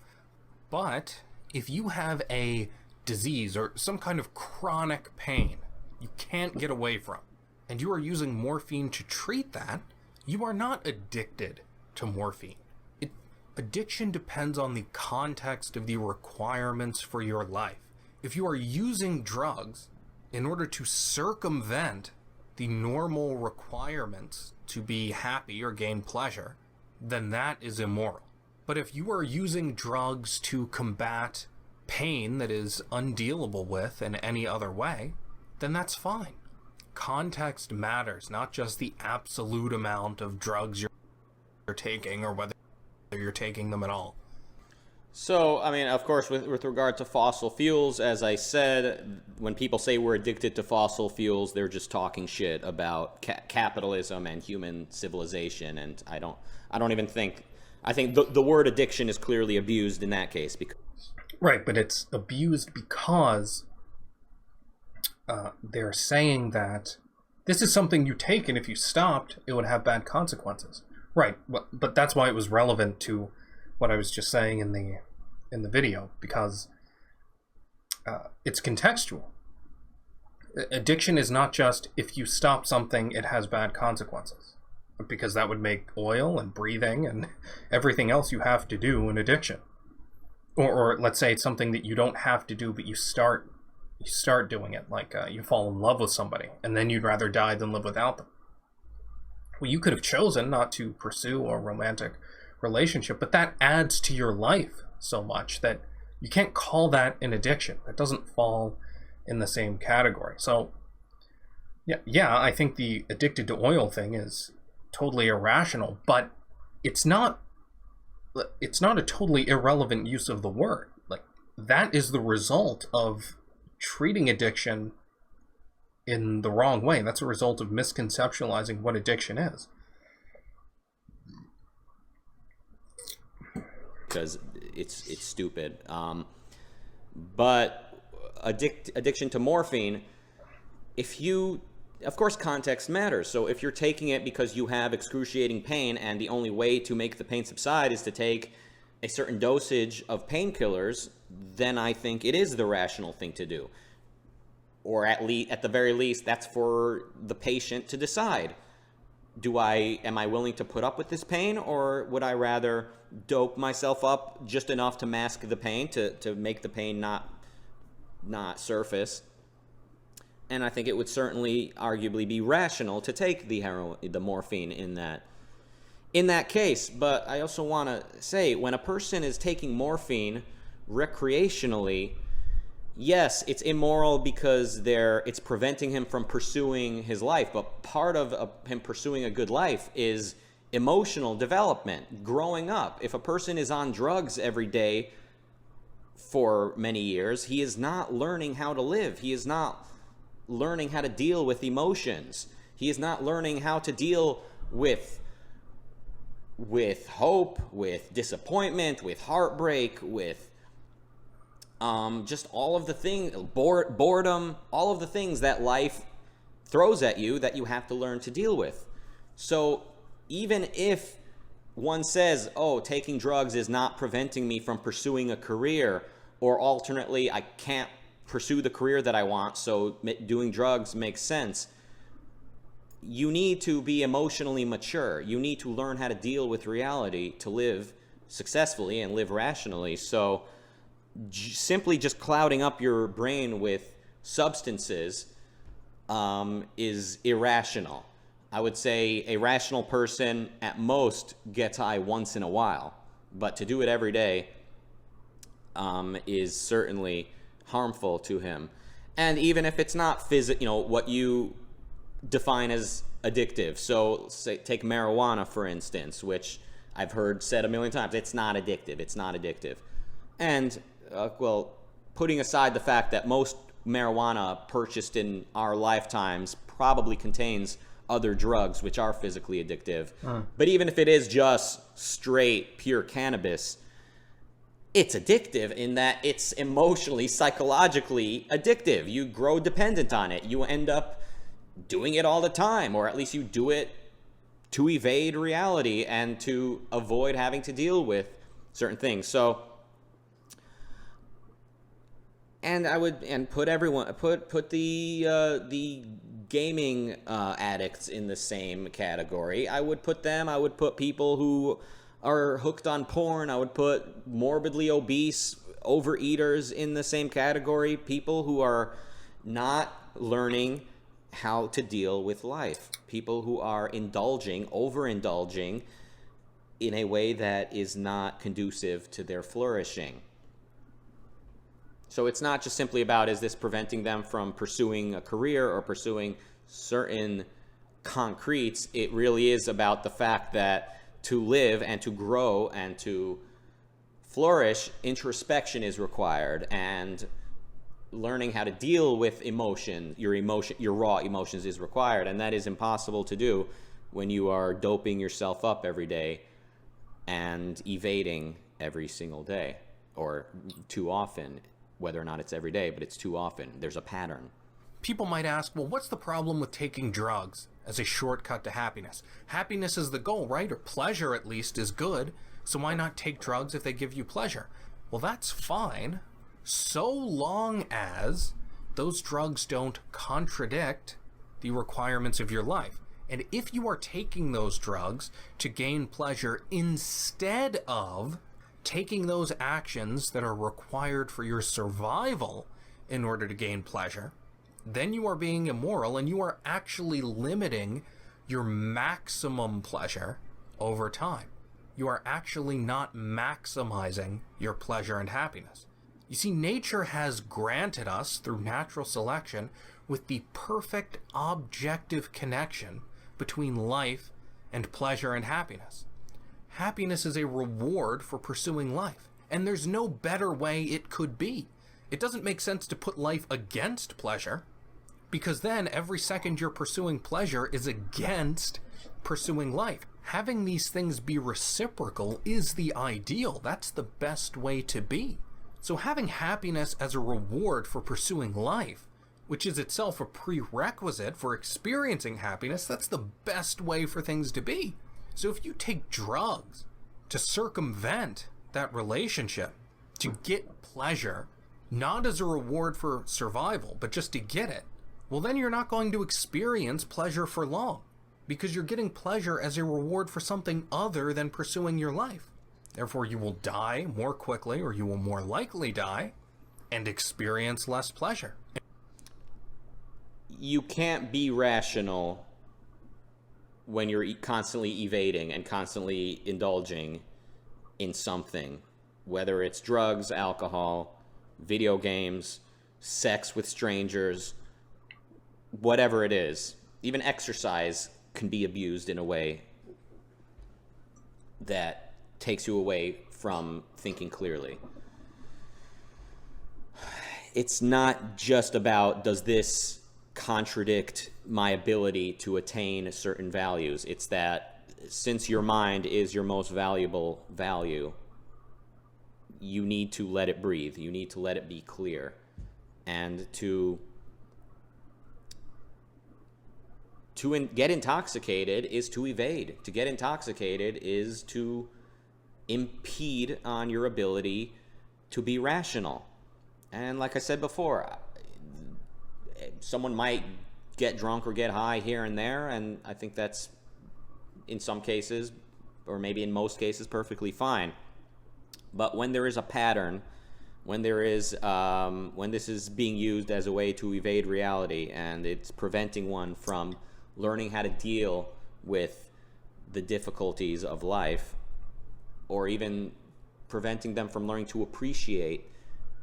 But if you have a disease or some kind of chronic pain you can't get away from, and you are using morphine to treat that, you are not addicted to morphine. Addiction depends on the context of the requirements for your life. If you are using drugs in order to circumvent the normal requirements to be happy or gain pleasure, then that is immoral. But if you are using drugs to combat pain that is undealable with in any other way, then that's fine. Context matters, not just the absolute amount of drugs you're taking or whether you're taking them at all. So, I mean, of course, with regard to fossil fuels, as I said, when people say we're addicted to fossil fuels, they're just talking shit about capitalism and human civilization. And I think the word addiction is clearly abused in that case. Right, but it's abused because they're saying that this is something you take, and if you stopped, it would have bad consequences. Right, but that's why it was relevant to what I was just saying in the video, because it's contextual. Addiction is not just if you stop something, it has bad consequences, because that would make oil and breathing and everything else you have to do an addiction. Or let's say it's something that you don't have to do, but you start doing it, like you fall in love with somebody, and then you'd rather die than live without them. Well, you could have chosen not to pursue a romantic relationship, but that adds to your life so much that you can't call that an addiction. That doesn't fall in the same category. So, yeah, I think the addicted to oil thing is totally irrational, but it's not it's not a totally irrelevant use of the word. Like, that is the result of treating addiction in the wrong way. That's a result of misconceptualizing what addiction is. Because it's stupid. But addiction to morphine, of course, context matters. So if you're taking it because you have excruciating pain and the only way to make the pain subside is to take a certain dosage of painkillers, then I think it is the rational thing to do. Or at the very least, that's for the patient to decide. Am I willing to put up with this pain, or would I rather dope myself up just enough to mask the pain, to make the pain not surface? And I think it would certainly arguably be rational to take the morphine in that case. But I also want to say, when a person is taking morphine recreationally, yes, it's immoral because it's preventing him from pursuing his life, but part of him pursuing a good life is emotional development, growing up. If a person is on drugs every day for many years, he is not learning how to live. He is not learning how to deal with emotions. He is not learning how to deal with hope, with disappointment, with heartbreak, with just all of the things, boredom, all of the things that life throws at you that you have to learn to deal with. So even if one says, oh, taking drugs is not preventing me from pursuing a career, or alternately, I can't pursue the career that I want, so doing drugs makes sense, you need to be emotionally mature. You need to learn how to deal with reality to live successfully and live rationally. So simply just clouding up your brain with substances is irrational. I would say a rational person at most gets high once in a while, but to do it every day is certainly harmful to him. And even if it's not what you define as addictive, so take marijuana for instance, which I've heard said a million times, it's not addictive. And putting aside the fact that most marijuana purchased in our lifetimes probably contains other drugs which are physically addictive, but even if it is just straight pure cannabis, it's addictive in that it's emotionally, psychologically addictive. You grow dependent on it. You end up doing it all the time, or at least you do it to evade reality and to avoid having to deal with certain things. So, and I would put the gaming addicts in the same category. I would put people who are hooked on porn. I would put morbidly obese overeaters in the same category. People who are not learning how to deal with life. People who are overindulging in a way that is not conducive to their flourishing. So it's not just simply about, is this preventing them from pursuing a career or pursuing certain concretes? It really is about the fact that to live and to grow and to flourish, introspection is required, and learning how to deal with your raw emotions is required, and that is impossible to do when you are doping yourself up every day and evading every single day, or too often, whether or not it's every day, but it's too often. There's a pattern. People might ask, well, what's the problem with taking drugs as a shortcut to happiness? Happiness is the goal, right? Or pleasure, at least, is good. So why not take drugs if they give you pleasure? Well, that's fine, so long as those drugs don't contradict the requirements of your life. And if you are taking those drugs to gain pleasure instead of taking those actions that are required for your survival in order to gain pleasure, then you are being immoral, and you are actually limiting your maximum pleasure over time. You are actually not maximizing your pleasure and happiness. You see, nature has granted us, through natural selection, with the perfect objective connection between life and pleasure and happiness. happiness is a reward for pursuing life. And there's no better way it could be. It doesn't make sense to put life against pleasure, because then every second you're pursuing pleasure is against pursuing life. Having these things be reciprocal is the ideal. That's the best way to be. So having happiness as a reward for pursuing life, which is itself a prerequisite for experiencing happiness, that's the best way for things to be. So if you take drugs to circumvent that relationship, to get pleasure, not as a reward for survival, but just to get it, well, then you're not going to experience pleasure for long, because you're getting pleasure as a reward for something other than pursuing your life. Therefore, you will die more quickly, or you will more likely die, and experience less pleasure. You can't be rational when you're constantly evading and constantly indulging in something, whether it's drugs, alcohol, video games, sex with strangers, whatever it is. Even exercise can be abused in a way that takes you away from thinking clearly. It's not just about, does this contradict my ability to attain certain values? It's that since your mind is your most valuable value, you need to let it breathe. You need to let it be clear. And to get intoxicated is to evade. To get intoxicated is to impede on your ability to be rational. And like I said before, someone might get drunk or get high here and there, and I think that's, in some cases, or maybe in most cases, perfectly fine. But when there is a pattern, when there is, when this is being used as a way to evade reality, and it's preventing one from learning how to deal with the difficulties of life, or even preventing them from learning to appreciate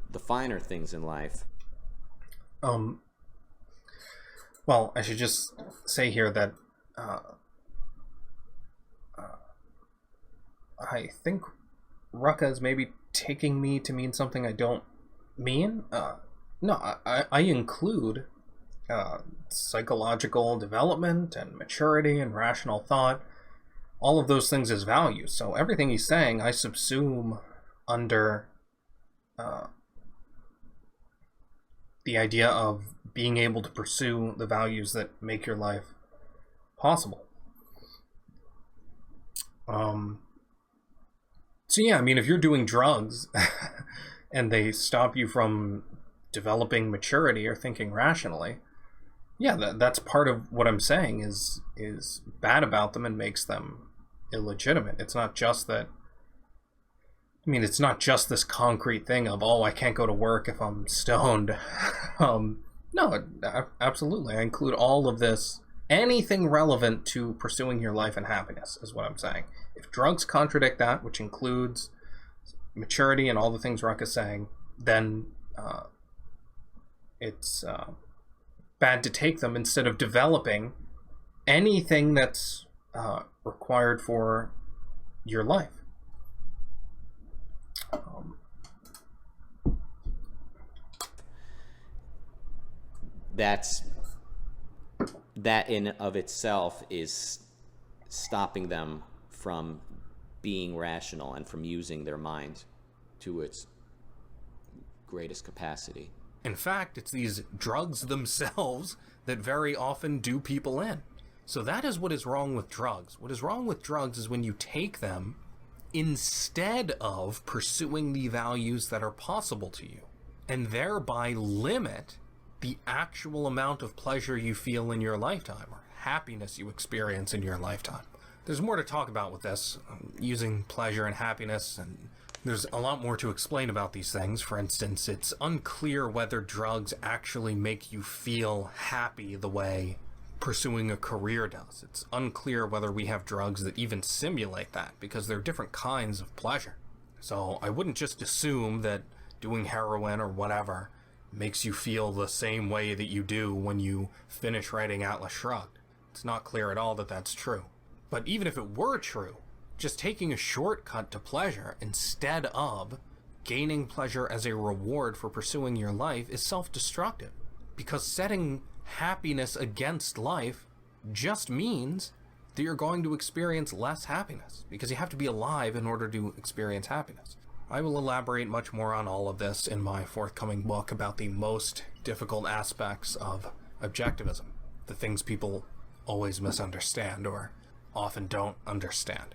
the finer things in life. Well, I should just say here that I think Rucka is maybe taking me to mean something I don't mean. No, I include psychological development and maturity and rational thought, all of those things as values. So everything he's saying, I subsume under the idea of being able to pursue the values that make your life possible. So yeah, I mean, if you're doing drugs and they stop you from developing maturity or thinking rationally, yeah, that's part of what I'm saying is bad about them and makes them illegitimate. It's not just that, I mean, it's not just this concrete thing of, oh, I can't go to work if I'm stoned. No, absolutely. I include all of this, anything relevant to pursuing your life and happiness is what I'm saying. If drugs contradict that, which includes maturity and all the things Rucka's saying, then it's bad to take them instead of developing anything that's required for your life. That in of itself is stopping them from being rational and from using their mind to its greatest capacity. In fact, it's these drugs themselves that very often do people in. So that is what is wrong with drugs. What is wrong with drugs is when you take them instead of pursuing the values that are possible to you, and thereby limit the actual amount of pleasure you feel in your lifetime, or happiness you experience in your lifetime. There's more to talk about with this, using pleasure and happiness, and there's a lot more to explain about these things. For instance, it's unclear whether drugs actually make you feel happy the way pursuing a career does. It's unclear whether we have drugs that even simulate that, because there are different kinds of pleasure. So I wouldn't just assume that doing heroin or whatever makes you feel the same way that you do when you finish writing Atlas Shrugged. It's not clear at all that that's true. But even if it were true, just taking a shortcut to pleasure instead of gaining pleasure as a reward for pursuing your life is self-destructive. Because setting happiness against life just means that you're going to experience less happiness, because you have to be alive in order to experience happiness. I will elaborate much more on all of this in my forthcoming book about the most difficult aspects of objectivism, the things people always misunderstand or often don't understand.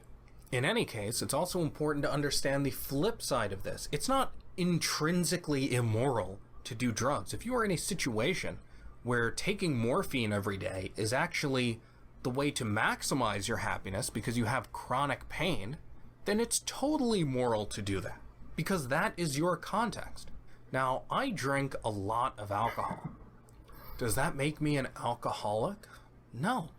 In any case, it's also important to understand the flip side of this. It's not intrinsically immoral to do drugs. If you are in a situation where taking morphine every day is actually the way to maximize your happiness because you have chronic pain, then it's totally moral to do that, because that is your context. Now, I drink a lot of alcohol. Does that make me an alcoholic? No,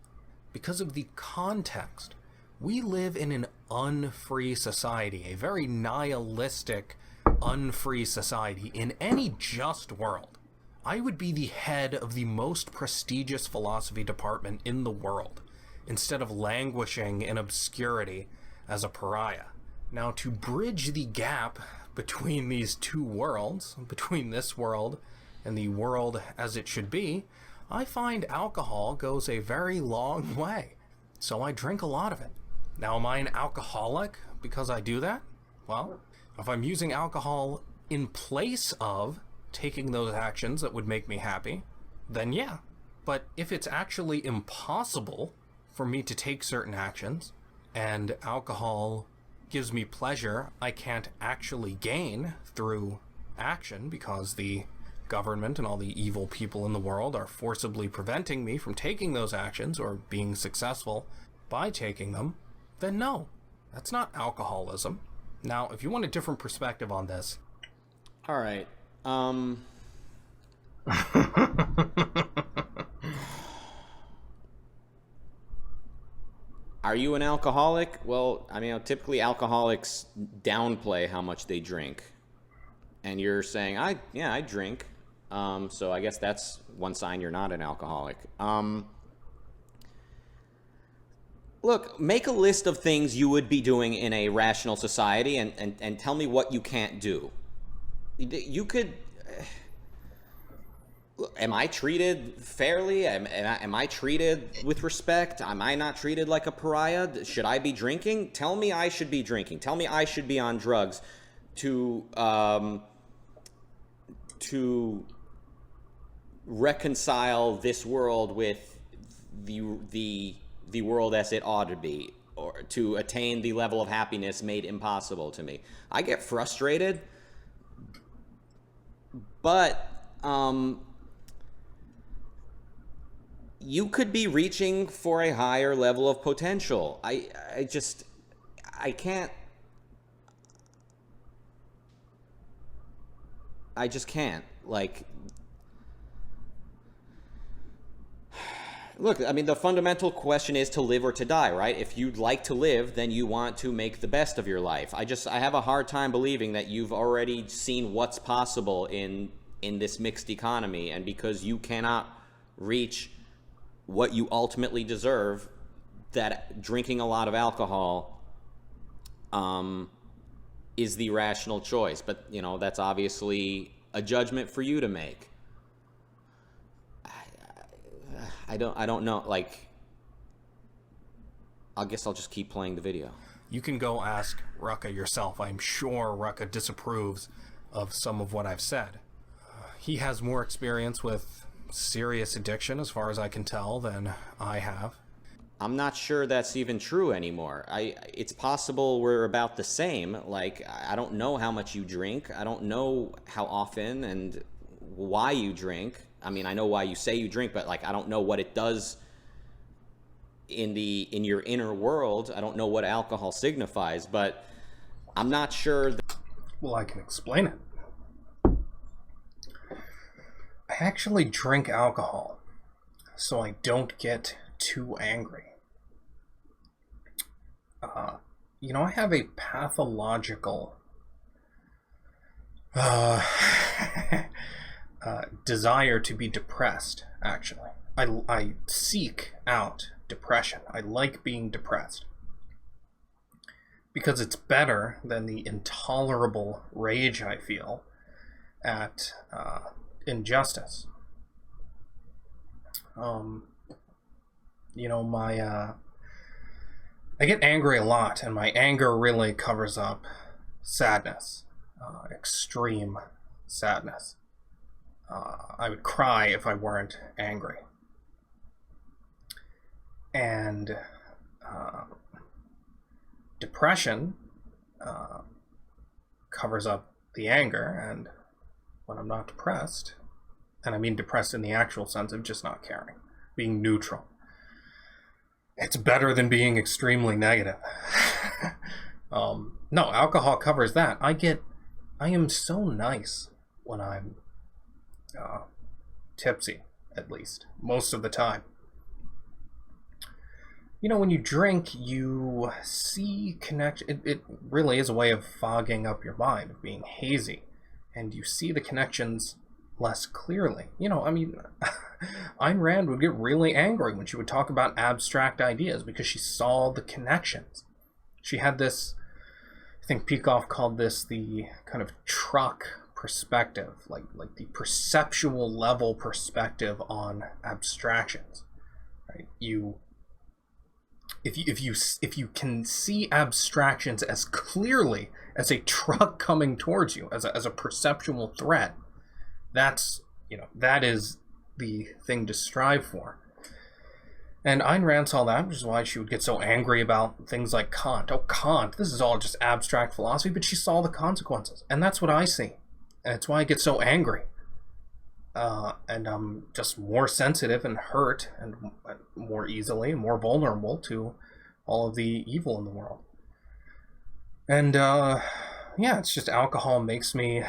because of the context. We live in an unfree society, a very nihilistic, unfree society. In any just world, I would be the head of the most prestigious philosophy department in the world, instead of languishing in obscurity as a pariah. Now, to bridge the gap between these two worlds, between this world and the world as it should be, I find alcohol goes a very long way. So I drink a lot of it. Now, am I an alcoholic because I do that? Well, if I'm using alcohol in place of taking those actions that would make me happy, then yeah. But if it's actually impossible for me to take certain actions, and alcohol gives me pleasure I can't actually gain through action because the government and all the evil people in the world are forcibly preventing me from taking those actions or being successful by taking them, then no, that's not alcoholism. Now, if you want a different perspective on this... All right. Are you an alcoholic? Well, I mean, typically alcoholics downplay how much they drink. And you're saying, I drink. So I guess that's one sign you're not an alcoholic. Look, make a list of things you would be doing in a rational society and tell me what you can't do. You could... Am I treated fairly? Am I treated with respect? Am I not treated like a pariah? Should I be drinking? Tell me I should be drinking. Tell me I should be on drugs to reconcile this world with the world as it ought to be, or to attain the level of happiness made impossible to me. I get frustrated, but you could be reaching for a higher level of potential. I can't. I just can't. Like, look, I mean, the fundamental question is to live or to die, right? If you'd like to live, then you want to make the best of your life. I have a hard time believing that you've already seen what's possible in this mixed economy, and because you cannot reach what you ultimately deserve, that drinking a lot of alcohol is the rational choice. But, you know, that's obviously a judgment for you to make. I don't know. Like, I guess I'll just keep playing the video. You can go ask Rucka yourself. I'm sure Rucka disapproves of some of what I've said. He has more experience with serious addiction, as far as I can tell, than I have. I'm not sure that's even true anymore. It's possible we're about the same. Like, I don't know how much you drink. I don't know how often and why you drink. I mean, I know why you say you drink, but like, I don't know what it does in your inner world. I don't know what alcohol signifies, but I'm not sure. Well, I can explain it. I actually drink alcohol so I don't get too angry. You know, I have a pathological desire to be depressed, actually. I seek out depression. I like being depressed. because it's better than the intolerable rage I feel at injustice. I get angry a lot, and my anger really covers up sadness, extreme sadness. I would cry if I weren't angry. And depression covers up the anger, and when I'm not depressed, and I mean depressed in the actual sense of just not caring, being neutral, it's better than being extremely negative. No, alcohol covers that. I am so nice when I'm tipsy, at least, most of the time. When you drink, you see connection. It really is a way of fogging up your mind, of being hazy, and you see the connections less clearly. Ayn Rand would get really angry when she would talk about abstract ideas because she saw the connections. She had this, I think Peikoff called this the kind of truck perspective, like the perceptual level perspective on abstractions. Right? If you can see abstractions as clearly as a truck coming towards you, as a perceptual threat, that is the thing to strive for. And Ayn Rand saw that, which is why she would get so angry about things like Kant. Oh, Kant, this is all just abstract philosophy, but she saw the consequences. And that's what I see. And it's why I get so angry. And I'm just more sensitive and hurt and more easily and more vulnerable to all of the evil in the world. And it's just alcohol makes me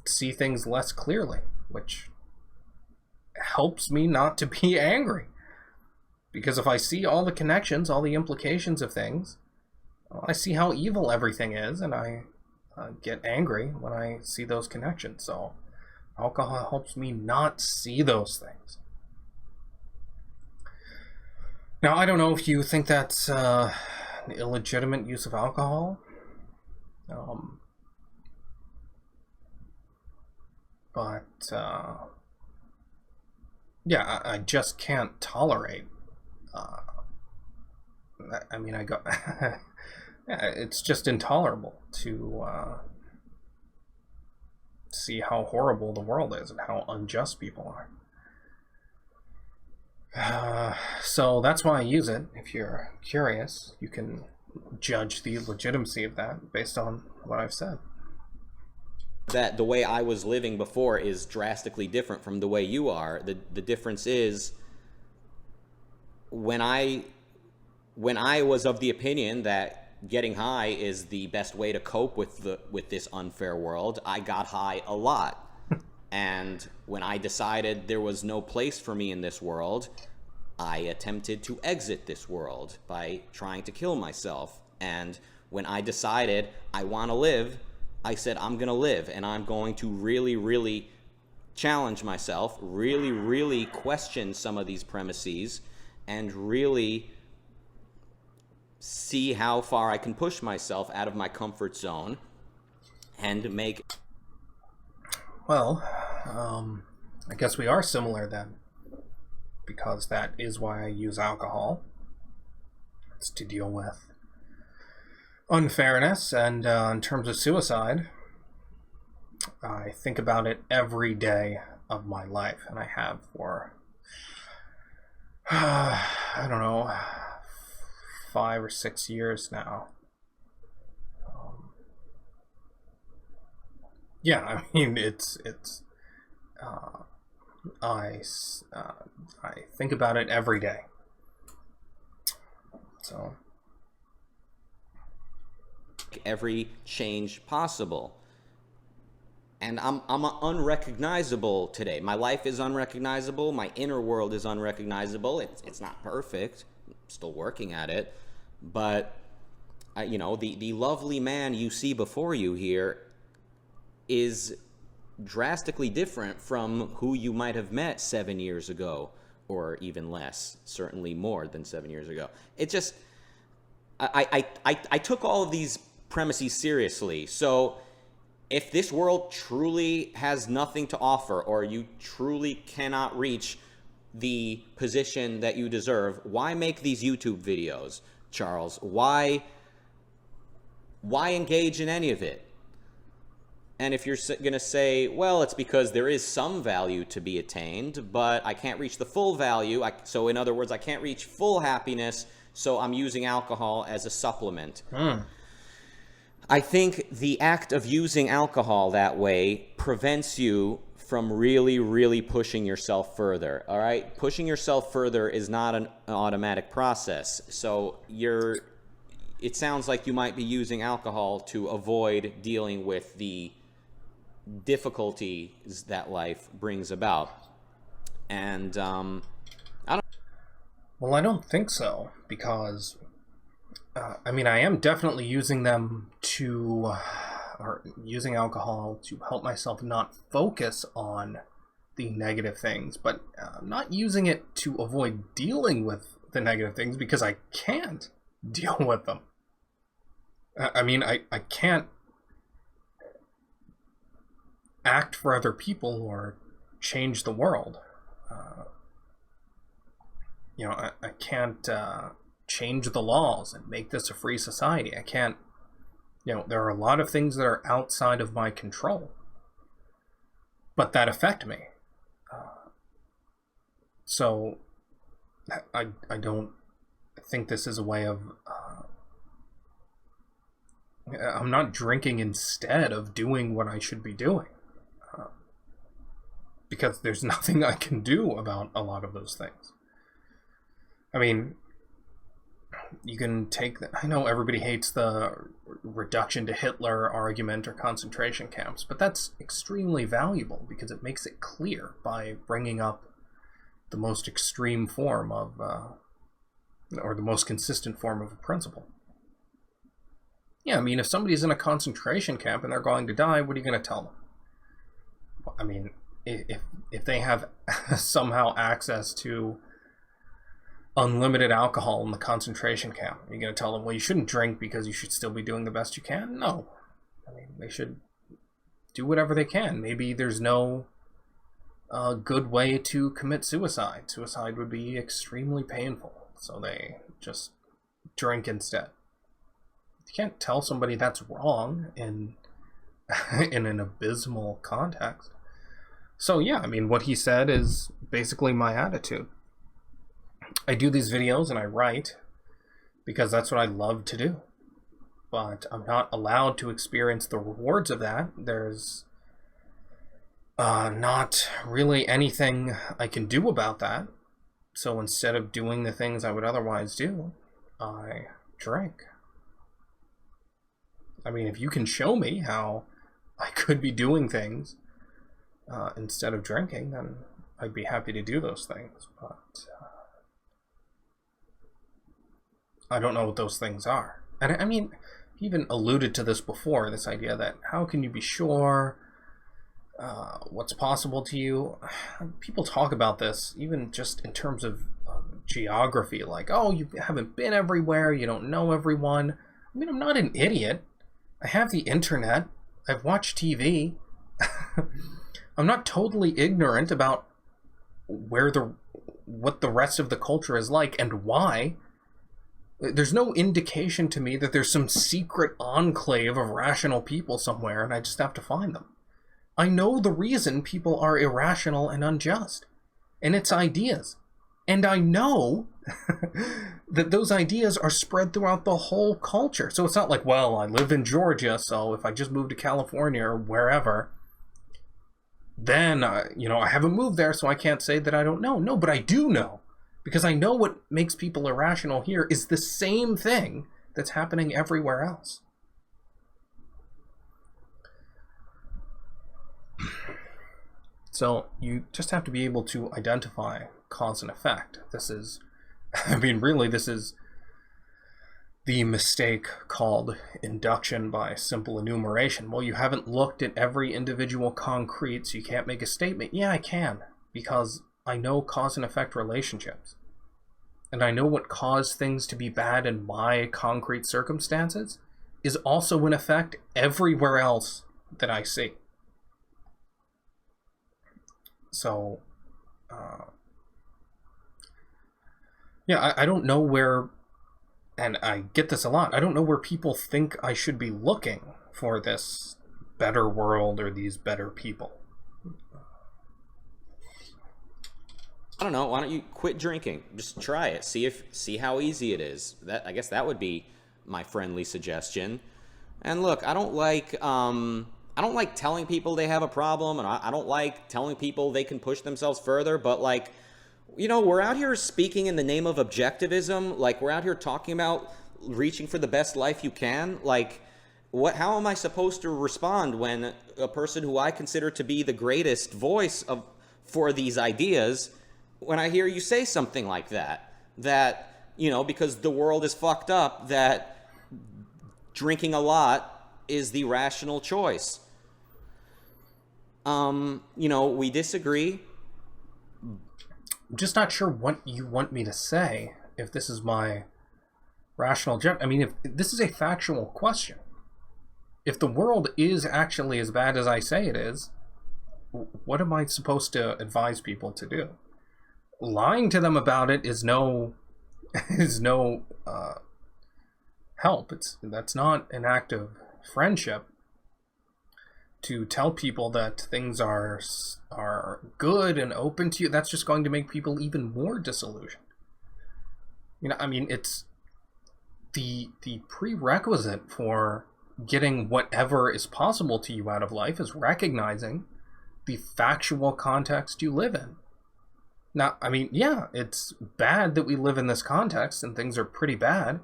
see things less clearly, which helps me not to be angry. Because if I see all the connections, all the implications of things, I see how evil everything is, and I get angry when I see those connections. So alcohol helps me not see those things. Now, I don't know if you think that's an illegitimate use of alcohol. I just can't tolerate. It's just intolerable to see how horrible the world is and how unjust people are. So that's why I use it. If you're curious, you can judge the legitimacy of that based on what I've said. That the way I was living before is drastically different from the way you are. The difference is when I was of the opinion that getting high is the best way to cope with this unfair world, I got high a lot. And when I decided there was no place for me in this world, I attempted to exit this world by trying to kill myself. And when I decided I want to live, I said I'm going to live, and I'm going to really, really challenge myself, really, really question some of these premises, and really see how far I can push myself out of my comfort zone and make... Well, I guess we are similar then, because that is why I use alcohol. It's to deal with unfairness, and in terms of suicide, I think about it every day of my life, and I have for, I don't know, 5 or 6 years now. I think about it every day. So every change possible. And I'm unrecognizable today. My life is unrecognizable. My inner world is unrecognizable. It's not perfect. I'm still working at it. But, the lovely man you see before you here is drastically different from who you might have met 7 years ago or even less, certainly more than 7 years ago. It just, I took all of these premises seriously. So if this world truly has nothing to offer, or you truly cannot reach the position that you deserve, why make these YouTube videos, Charles? Why engage in any of it? And if you're going to say, well, it's because there is some value to be attained, but I can't reach the full value. So in other words, I can't reach full happiness, so I'm using alcohol as a supplement. I think the act of using alcohol that way prevents you from really, really pushing yourself further. All right? Pushing yourself further is not an automatic process. So it sounds like you might be using alcohol to avoid dealing with the difficulties that life brings about. And Well, I don't think so, because I mean, I am definitely using them or using alcohol to help myself not focus on the negative things, but I'm not using it to avoid dealing with the negative things, because I can't deal with them. I mean, I can't act for other people or change the world. I can't change the laws and make this a free society. I can't, there are a lot of things that are outside of my control, but that affect me. So I don't think this is a way of, I'm not drinking instead of doing what I should be doing. Because there's nothing I can do about a lot of those things. I mean, you can take I know everybody hates the reduction to Hitler argument or concentration camps, but that's extremely valuable because it makes it clear by bringing up the most extreme form of, or the most consistent form of a principle. Yeah, I mean, if somebody's in a concentration camp and they're going to die, what are you going to tell them? I mean, if they have somehow access to unlimited alcohol in the concentration camp, you're going to tell them, well, you shouldn't drink because you should still be doing the best you can? No. I mean, they should do whatever they can. Maybe there's no good way to commit suicide. Suicide would be extremely painful, so they just drink instead. You can't tell somebody that's wrong in an abysmal context. So yeah, I mean, what he said is basically my attitude. I do these videos and I write because that's what I love to do. But I'm not allowed to experience the rewards of that. There's not really anything I can do about that. So instead of doing the things I would otherwise do, I drink. I mean, if you can show me how I could be doing things instead of drinking, then I'd be happy to do those things. But I don't know what those things are. And I mean, he even alluded to this before, this idea that how can you be sure what's possible to you? People talk about this even just in terms of geography, like, oh, you haven't been everywhere, you don't know everyone. I mean, I'm not an idiot. I have the internet. I've watched TV. I'm not totally ignorant about what the rest of the culture is like and why. There's no indication to me that there's some secret enclave of rational people somewhere and I just have to find them. I know the reason people are irrational and unjust, and it's ideas. And I know that those ideas are spread throughout the whole culture. So it's not like, well, I live in Georgia, so if I just moved to California or wherever, then, I haven't moved there, so I can't say that I don't know. No, but I do know. Because I know what makes people irrational here is the same thing that's happening everywhere else. So you just have to be able to identify cause and effect. This is the mistake called induction by simple enumeration. Well, you haven't looked at every individual concrete, so you can't make a statement. Yeah, I can, because I know cause and effect relationships. And I know what caused things to be bad in my concrete circumstances is also in effect everywhere else that I see. So, I don't know where, and I get this a lot, I don't know where people think I should be looking for this better world or these better people. I don't know. Why don't you quit drinking? Just try it. See how easy it is. I guess that would be my friendly suggestion. And look, I don't like telling people they have a problem, and I don't like telling people they can push themselves further. But like, we're out here speaking in the name of objectivism. Like, we're out here talking about reaching for the best life you can. Like, how am I supposed to respond when a person who I consider to be the greatest voice for these ideas, when I hear you say something like that, because the world is fucked up, that drinking a lot is the rational choice. We disagree. I'm just not sure what you want me to say if this is my rational I mean, if this is a factual question. If the world is actually as bad as I say it is, what am I supposed to advise people to do? Lying to them about it is no help. That's not an act of friendship to tell people that things are good and open to you. That's just going to make people even more disillusioned. I mean, it's the prerequisite for getting whatever is possible to you out of life is recognizing the factual context you live in. Now, I mean, yeah, it's bad that we live in this context and things are pretty bad.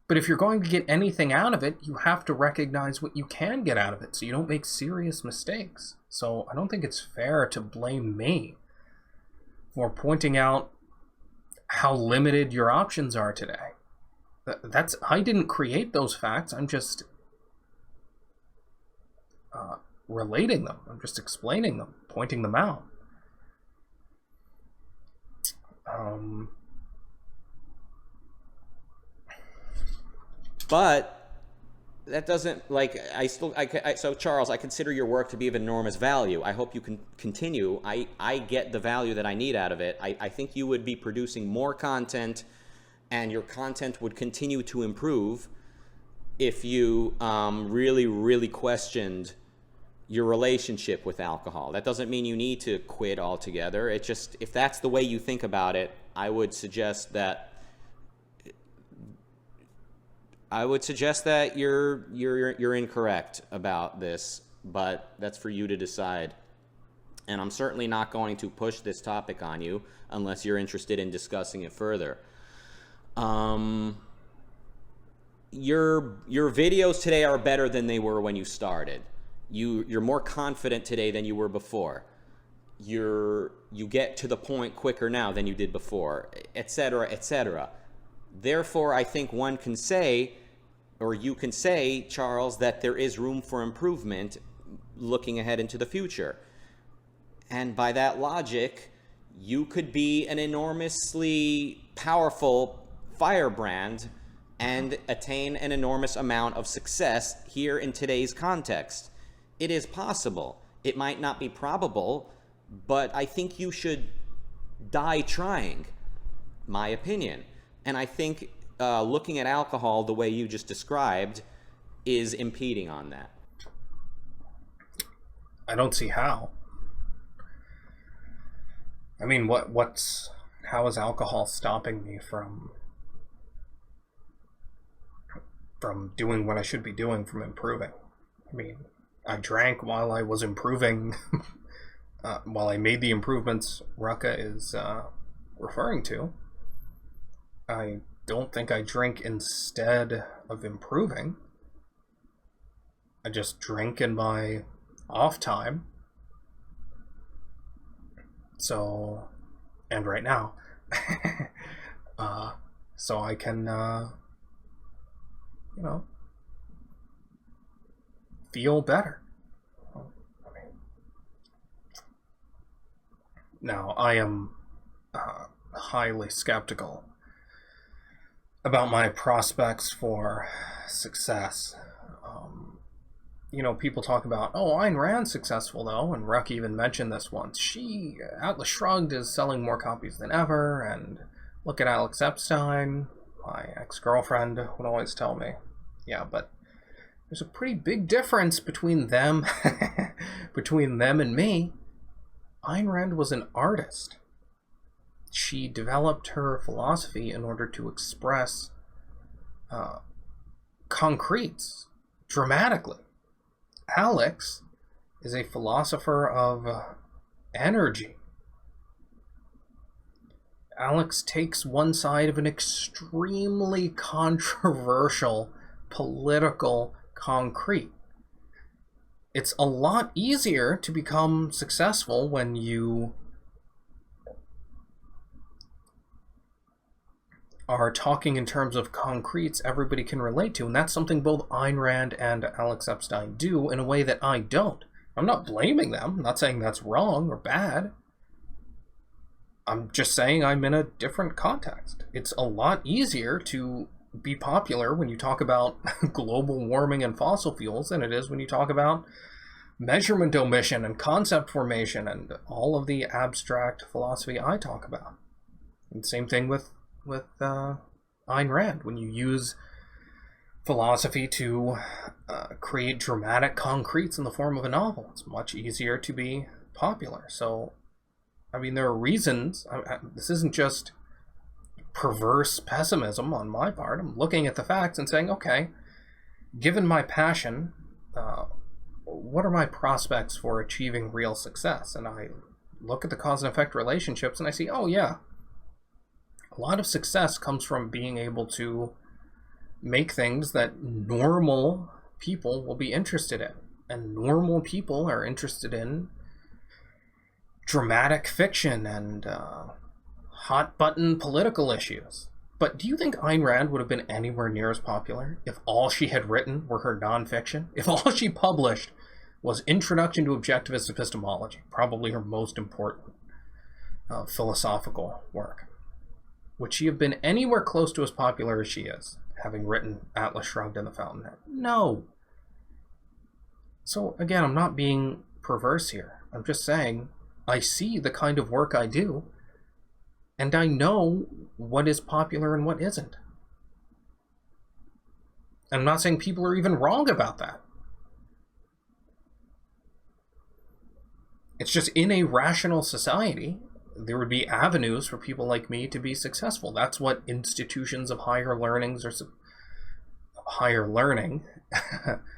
But if you're going to get anything out of it, you have to recognize what you can get out of it so you don't make serious mistakes. So I don't think it's fair to blame me for pointing out how limited your options are today. I didn't create those facts. I'm just relating them. I'm just explaining them, pointing them out. But that doesn't, so Charles, I consider your work to be of enormous value. I hope you can continue. I get the value that I need out of it. I think you would be producing more content, and your content would continue to improve if you really, really questioned your relationship with alcohol. That doesn't mean you need to quit altogether. It just, if that's the way you think about it, I would suggest that you're incorrect about this, but that's for you to decide. And I'm certainly not going to push this topic on you unless you're interested in discussing it further. Your videos today are better than they were when you started. You're more confident today than you were before. You get to the point quicker now than you did before, etc., etc. Therefore, I think one can say, or you can say, Charles, that there is room for improvement looking ahead into the future. And by that logic, you could be an enormously powerful firebrand and attain an enormous amount of success here in today's context. It is possible. It might not be probable, but I think you should die trying, my opinion. And I think looking at alcohol the way you just described is impeding on that. I don't see how. I mean, how is alcohol stopping me from doing what I should be doing, from improving? I mean, I drank while I was improving, while I made the improvements Rucka is referring to. I don't think I drink instead of improving. I just drink in my off time. So, and right now. So I can, feel better. Now, I am highly skeptical about my prospects for success. People talk about, oh, Ayn Rand's successful, though, and Ruck even mentioned this once. She, Atlas Shrugged, is selling more copies than ever, and look at Alex Epstein. My ex-girlfriend would always tell me, yeah, but there's a pretty big difference between them and me. Ayn Rand was an artist. She developed her philosophy in order to express concretes dramatically. Alex is a philosopher of energy. Alex takes one side of an extremely controversial political concrete. It's a lot easier to become successful when you are talking in terms of concretes everybody can relate to, and that's something both Ayn Rand and Alex Epstein do in a way that I don't. I'm not blaming them. I'm not saying that's wrong or bad. I'm just saying I'm in a different context. It's a lot easier to be popular when you talk about global warming and fossil fuels than it is when you talk about measurement omission and concept formation and all of the abstract philosophy I talk about. And same thing with Ayn Rand. When you use philosophy to create dramatic concretes in the form of a novel, it's much easier to be popular. So, I mean, there are reasons. This isn't just perverse pessimism on my part. I'm looking at the facts and saying, okay, given my passion, what are my prospects for achieving real success? And I look at the cause and effect relationships and I see, oh yeah, a lot of success comes from being able to make things that normal people will be interested in. And normal people are interested in dramatic fiction and hot-button political issues. But do you think Ayn Rand would have been anywhere near as popular if all she had written were her nonfiction? If all she published was Introduction to Objectivist Epistemology, probably her most important philosophical work? Would she have been anywhere close to as popular as she is, having written Atlas Shrugged and The Fountainhead? No. So again, I'm not being perverse here. I'm just saying I see the kind of work I do, and I know what is popular and what isn't. I'm not saying people are even wrong about that. It's just in a rational society, there would be avenues for people like me to be successful. That's what institutions of higher learning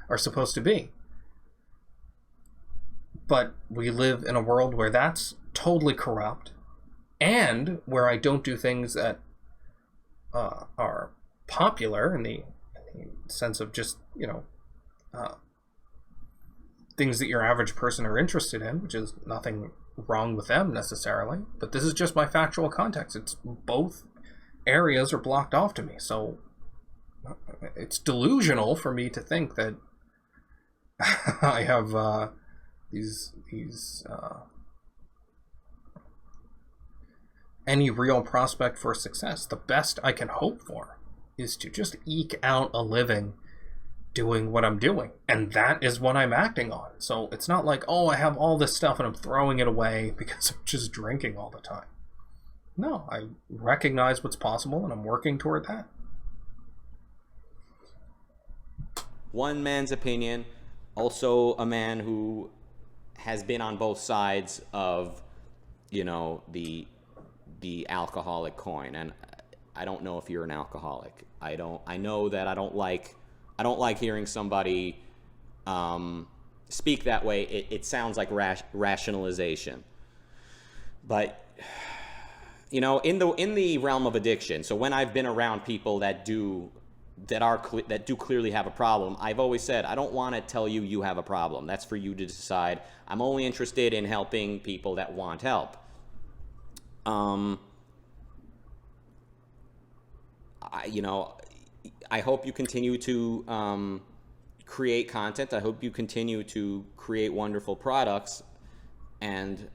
are supposed to be. But we live in a world where that's totally corrupt, and where I don't do things that are popular in the sense of just, things that your average person are interested in, which is nothing wrong with them necessarily, but this is just my factual context. It's both areas are blocked off to me, so it's delusional for me to think that I have these any real prospect for success. The best I can hope for is to just eke out a living doing what I'm doing, and that is what I'm acting on. So it's not like, oh, I have all this stuff and I'm throwing it away because I'm just drinking all the time. No, I recognize what's possible and I'm working toward that. One man's opinion, also a man who has been on both sides of, the alcoholic coin. And I don't know if you're an alcoholic. I know that I don't like hearing somebody speak that way. It sounds like rationalization. But in the realm of addiction, so when I've been around people that do clearly have a problem, I've always said, I don't want to tell you you have a problem. That's for you to decide. I'm only interested in helping people that want help. I hope you continue to create content. I hope you continue to create wonderful products. And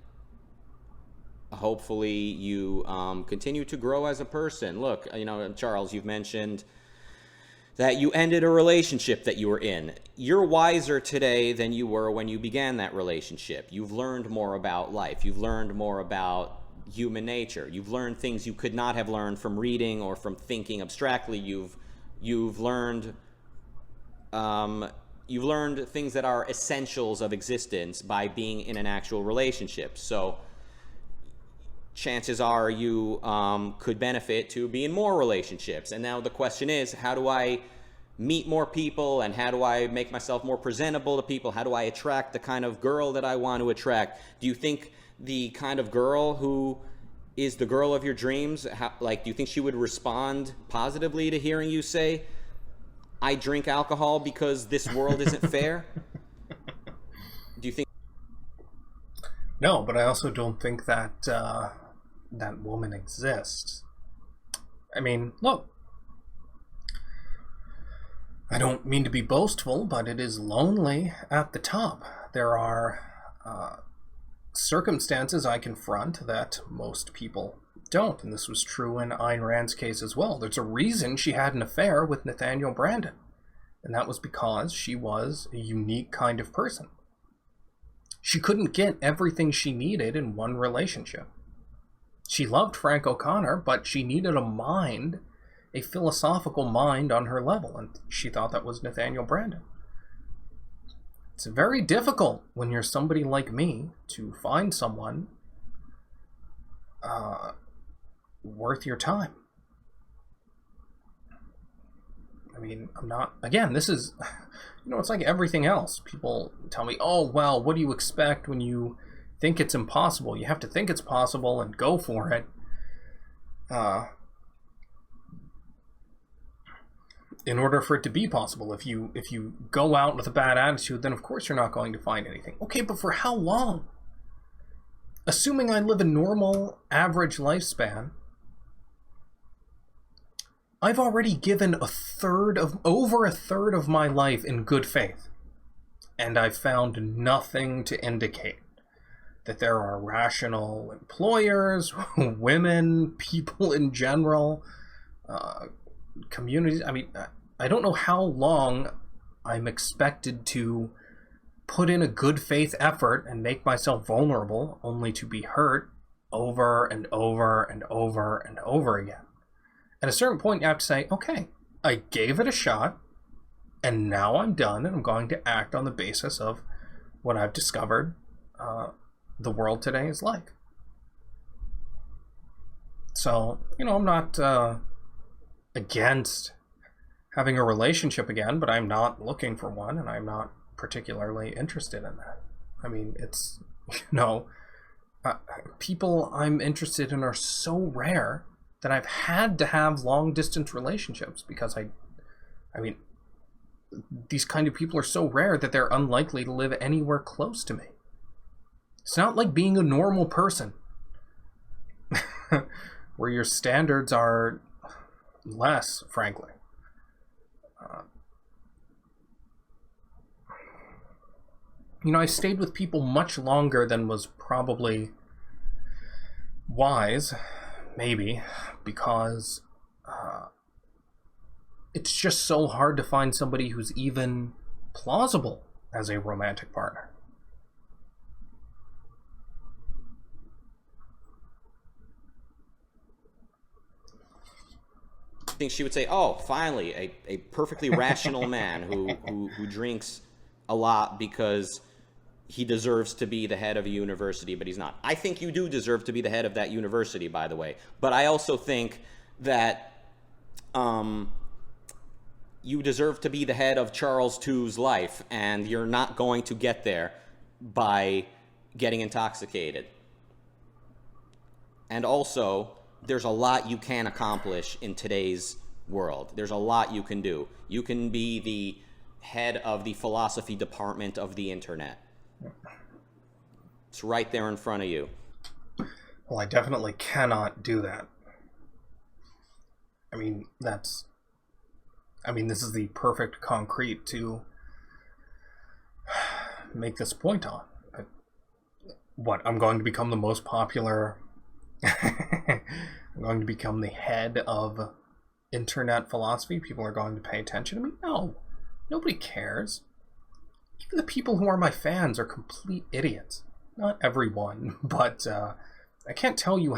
hopefully you continue to grow as a person. Look, Charles, you've mentioned that you ended a relationship that you were in. You're wiser today than you were when you began that relationship. You've learned more about life. You've learned more about human nature. You've learned things you could not have learned from reading or from thinking abstractly. You've learned things that are essentials of existence by being in an actual relationship. So chances are you could benefit to be in more relationships. And now the question is, how do I meet more people, and how do I make myself more presentable to people? How do I attract the kind of girl that I want to attract? Do you think the kind of girl who is the girl of your dreams, do you think she would respond positively to hearing you say, I drink alcohol because this world isn't fair? Do you think? No, but I also don't think that that woman exists. I mean, look, I don't mean to be boastful, but it is lonely at the top. There are circumstances I confront that most people don't, and this was true in Ayn Rand's case as well. There's a reason she had an affair with Nathaniel Branden, and that was because she was a unique kind of person. She couldn't get everything she needed in one relationship. She loved Frank O'Connor, but she needed a philosophical mind on her level, and she thought that was Nathaniel Branden. It's very difficult when you're somebody like me to find someone worth your time. I mean, I'm not, again, this is, it's like everything else. People tell me, oh, well, what do you expect when you think it's impossible? You have to think it's possible and go for it. In order for it to be possible. If you go out with a bad attitude, then of course you're not going to find anything. Okay, but for how long? Assuming I live a normal, average lifespan, I've already given over a third of my life in good faith, and I've found nothing to indicate that there are rational employers, women, people in general, communities. I mean, I don't know how long I'm expected to put in a good faith effort and make myself vulnerable only to be hurt over and over and over and over again. At a certain point, you have to say, okay, I gave it a shot, and now I'm done, and I'm going to act on the basis of what I've discovered the world today is like. So, I'm not against having a relationship again, but I'm not looking for one, and I'm not particularly interested in that. I mean, it's, people I'm interested in are so rare that I've had to have long distance relationships because I mean, these kind of people are so rare that they're unlikely to live anywhere close to me. It's not like being a normal person where your standards are less, frankly. I stayed with people much longer than was probably wise, maybe, because it's just so hard to find somebody who's even plausible as a romantic partner. I think she would say, oh, finally, a perfectly rational man who drinks a lot because he deserves to be the head of a university, but he's not. I think you do deserve to be the head of that university, by the way. But I also think that you deserve to be the head of Charles II's life, and you're not going to get there by getting intoxicated. And also, there's a lot you can accomplish in today's world. There's a lot you can do. You can be the head of the philosophy department of the internet. It's right there in front of you. Well, I definitely cannot do that. I mean, this is the perfect concrete to make this point on. What, I'm going to become the most popular I'm going to become the head of internet philosophy. People are going to pay attention to me. No, nobody cares. Even the people who are my fans are complete idiots. Not everyone, but I can't tell you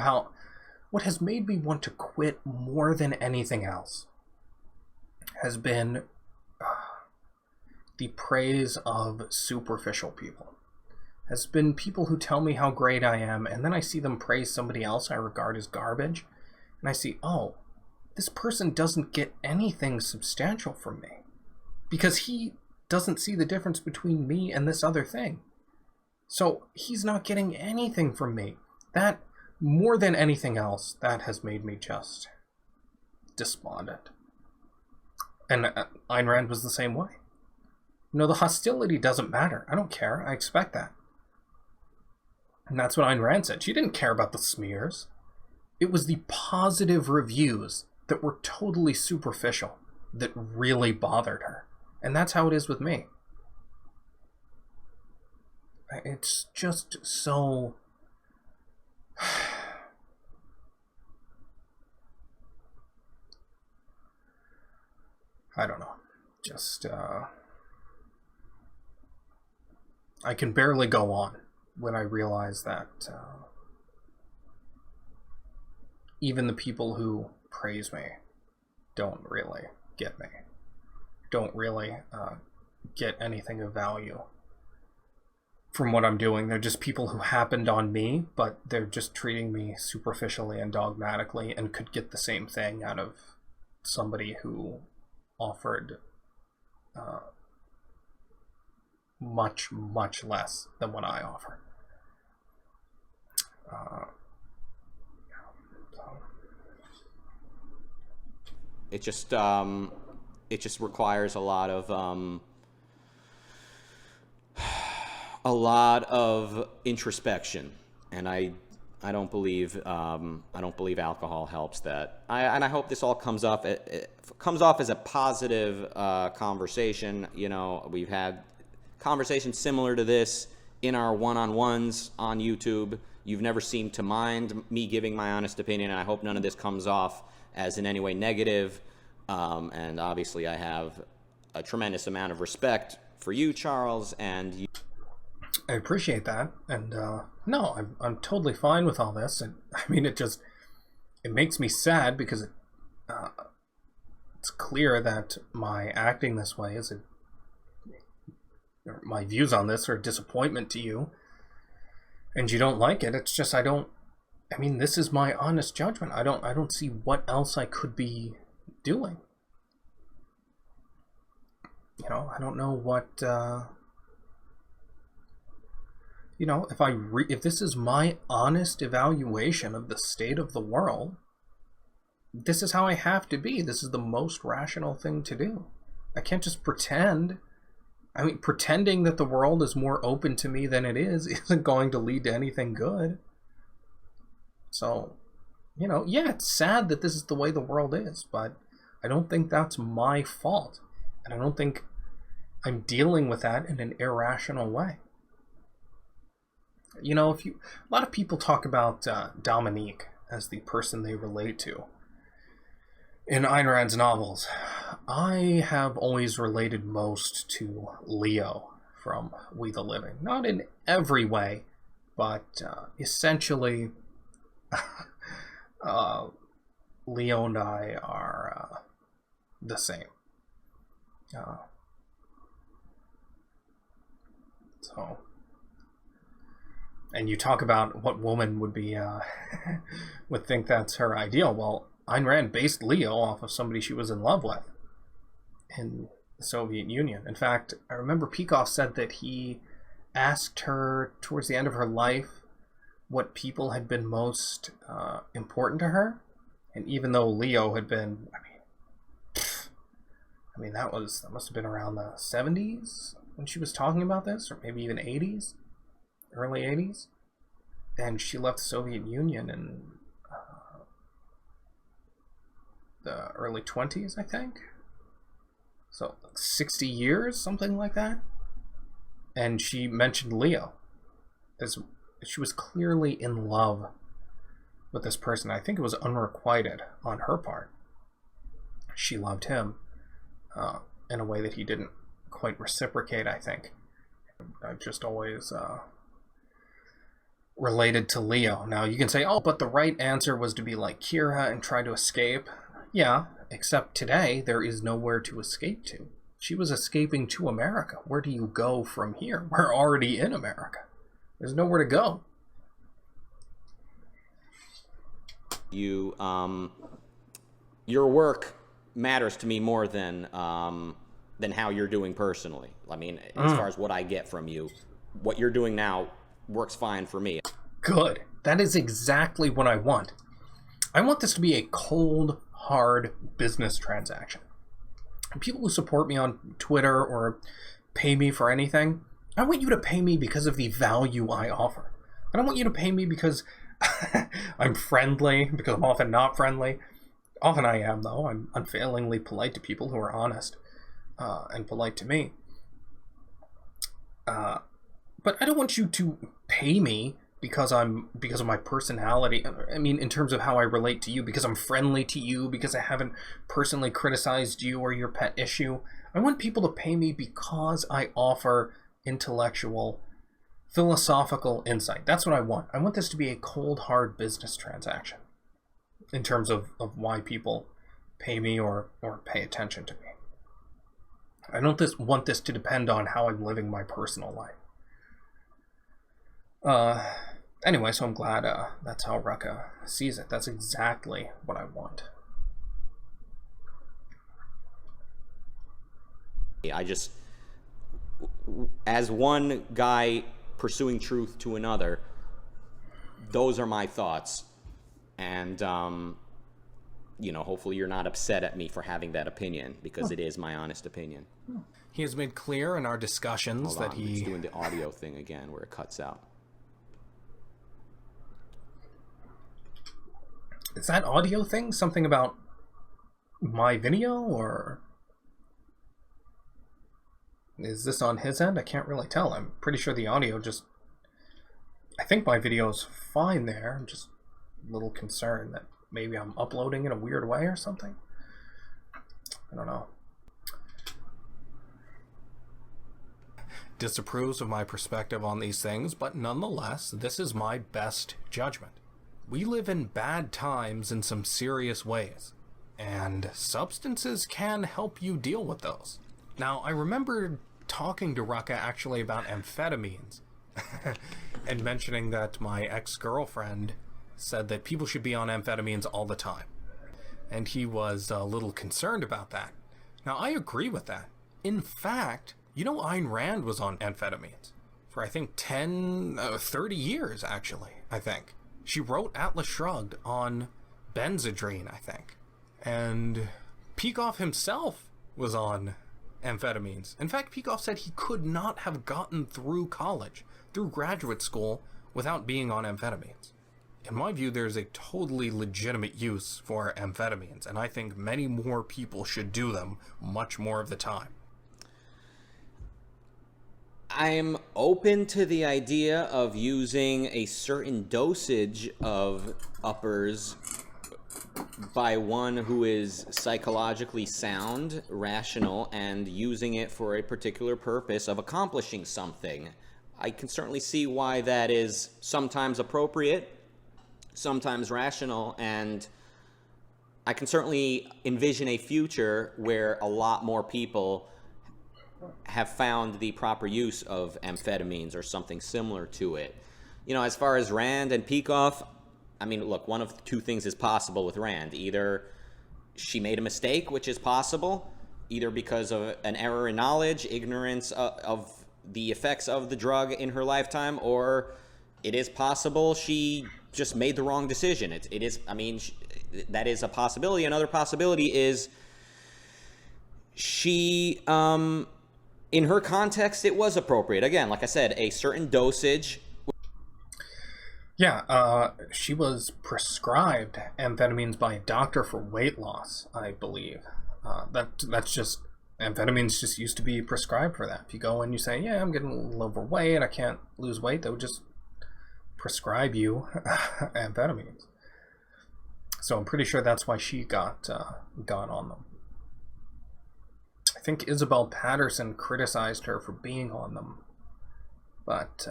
what has made me want to quit more than anything else has been the praise of superficial people. Has been people who tell me how great I am, and then I see them praise somebody else I regard as garbage, and I see, oh, this person doesn't get anything substantial from me because he doesn't see the difference between me and this other thing. So he's not getting anything from me. That, more than anything else, that has made me just despondent. And Ayn Rand was the same way. The hostility doesn't matter. I don't care. I expect that. And that's what Ayn Rand said. She didn't care about the smears. It was the positive reviews that were totally superficial that really bothered her. And that's how it is with me. It's just so... I don't know. Just, I can barely go on when I realize that even the people who praise me don't really get me. Don't really get anything of value from what I'm doing. They're just people who happened on me, but they're just treating me superficially and dogmatically and could get the same thing out of somebody who offered much, much less than what I offer. It just requires a lot of introspection, and I don't believe alcohol helps that. And I hope this all comes off as a positive conversation. We've had conversations similar to this in our one-on-ones on YouTube. You've never seemed to mind me giving my honest opinion, and I hope none of this comes off as in any way negative. And obviously I have a tremendous amount of respect for you, Charles, and you. I appreciate that, and no, I'm totally fine with all this. And I mean, it makes me sad because it's clear that my acting this way or my views on this are a disappointment to you, and you don't like it. It's just this is my honest judgment. I don't see what else I could be doing. I don't know what. If this is my honest evaluation of the state of the world, this is how I have to be. This is the most rational thing to do. I can't just pretend. Pretending that the world is more open to me than it is isn't going to lead to anything good. So, it's sad that this is the way the world is, but I don't think that's my fault. And I don't think I'm dealing with that in an irrational way. A lot of people talk about Dominique as the person they relate to in Ayn Rand's novels. I have always related most to Leo from We the Living. Not in every way, but essentially Leo and I are the same. And you talk about what woman would be would think that's her ideal. Well, Ayn Rand based Leo off of somebody she was in love with in the Soviet Union. In fact, I remember Peikoff said that he asked her towards the end of her life what people had been most important to her. And even though Leo had been, that must have been around the 70s when she was talking about this, or maybe even 80s. Early 80s, and she left the Soviet Union in the early 20s, I think. So 60 years, something like that. And she mentioned Leo, as she was clearly in love with this person. I think it was unrequited on her part. She loved him in a way that he didn't quite reciprocate, I think. I've just always related to Leo. Now, you can say, oh, but the right answer was to be like Kira and try to escape. Yeah, except today, there is nowhere to escape to. She was escaping to America. Where do you go from here? We're already in America. There's nowhere to go. You, your work matters to me more than how you're doing personally. I mean, as far as what I get from you, what you're doing now works fine for me. Good. That is exactly what I want. I want this to be a cold, hard business transaction. People who support me on Twitter or pay me for anything, I want you to pay me because of the value I offer. I don't want you to pay me because I'm friendly, because I'm often not friendly. Often I am, though. I'm unfailingly polite to people who are honest and polite to me. But I don't want you to pay me because of my personality. I mean, in terms of how I relate to you, because I'm friendly to you, because I haven't personally criticized you or your pet issue. I want people to pay me because I offer intellectual, philosophical insight. That's what I want. I want this to be a cold, hard business transaction in terms of why people pay me or pay attention to me. I don't want this to depend on how I'm living my personal life. Anyway, so I'm glad that's how Rucka sees it. That's exactly what I want. I just, as one guy pursuing truth to another, those are my thoughts. And, hopefully you're not upset at me for having that opinion, because it is my honest opinion. He has made clear in our discussions that he's doing the audio thing again where it cuts out. Is that audio thing something about my video, or is this on his end? I can't really tell. I'm pretty sure the audio I think my video's fine there. I'm just a little concerned that maybe I'm uploading in a weird way or something. I don't know. Disapproves of my perspective on these things, but nonetheless, this is my best judgment. We live in bad times in some serious ways, and substances can help you deal with those. Now, I remember talking to Rucka actually about amphetamines, and mentioning that my ex-girlfriend said that people should be on amphetamines all the time, and he was a little concerned about that. Now, I agree with that. In fact, Ayn Rand was on amphetamines for, I think, 30 years, actually, I think. She wrote Atlas Shrugged on Benzedrine, I think. And Peikoff himself was on amphetamines. In fact, Peikoff said he could not have gotten through college, through graduate school, without being on amphetamines. In my view, there's a totally legitimate use for amphetamines, and I think many more people should do them much more of the time. I'm open to the idea of using a certain dosage of uppers by one who is psychologically sound, rational, and using it for a particular purpose of accomplishing something. I can certainly see why that is sometimes appropriate, sometimes rational, and I can certainly envision a future where a lot more people have found the proper use of amphetamines or something similar to it. As far as Rand and Peikoff, I mean, look, one of two things is possible with Rand. Either she made a mistake, which is possible, either because of an error in knowledge, ignorance of the effects of the drug in her lifetime, or it is possible she just made the wrong decision. That is a possibility. Another possibility is she, in her context, it was appropriate. Again, like I said, a certain dosage. Yeah, she was prescribed amphetamines by a doctor for weight loss, I believe. That's just, amphetamines just used to be prescribed for that. If you go and you say, yeah, I'm getting a little overweight, I can't lose weight, they would just prescribe you amphetamines. So I'm pretty sure that's why she got on them. I think Isabel Patterson criticized her for being on them, but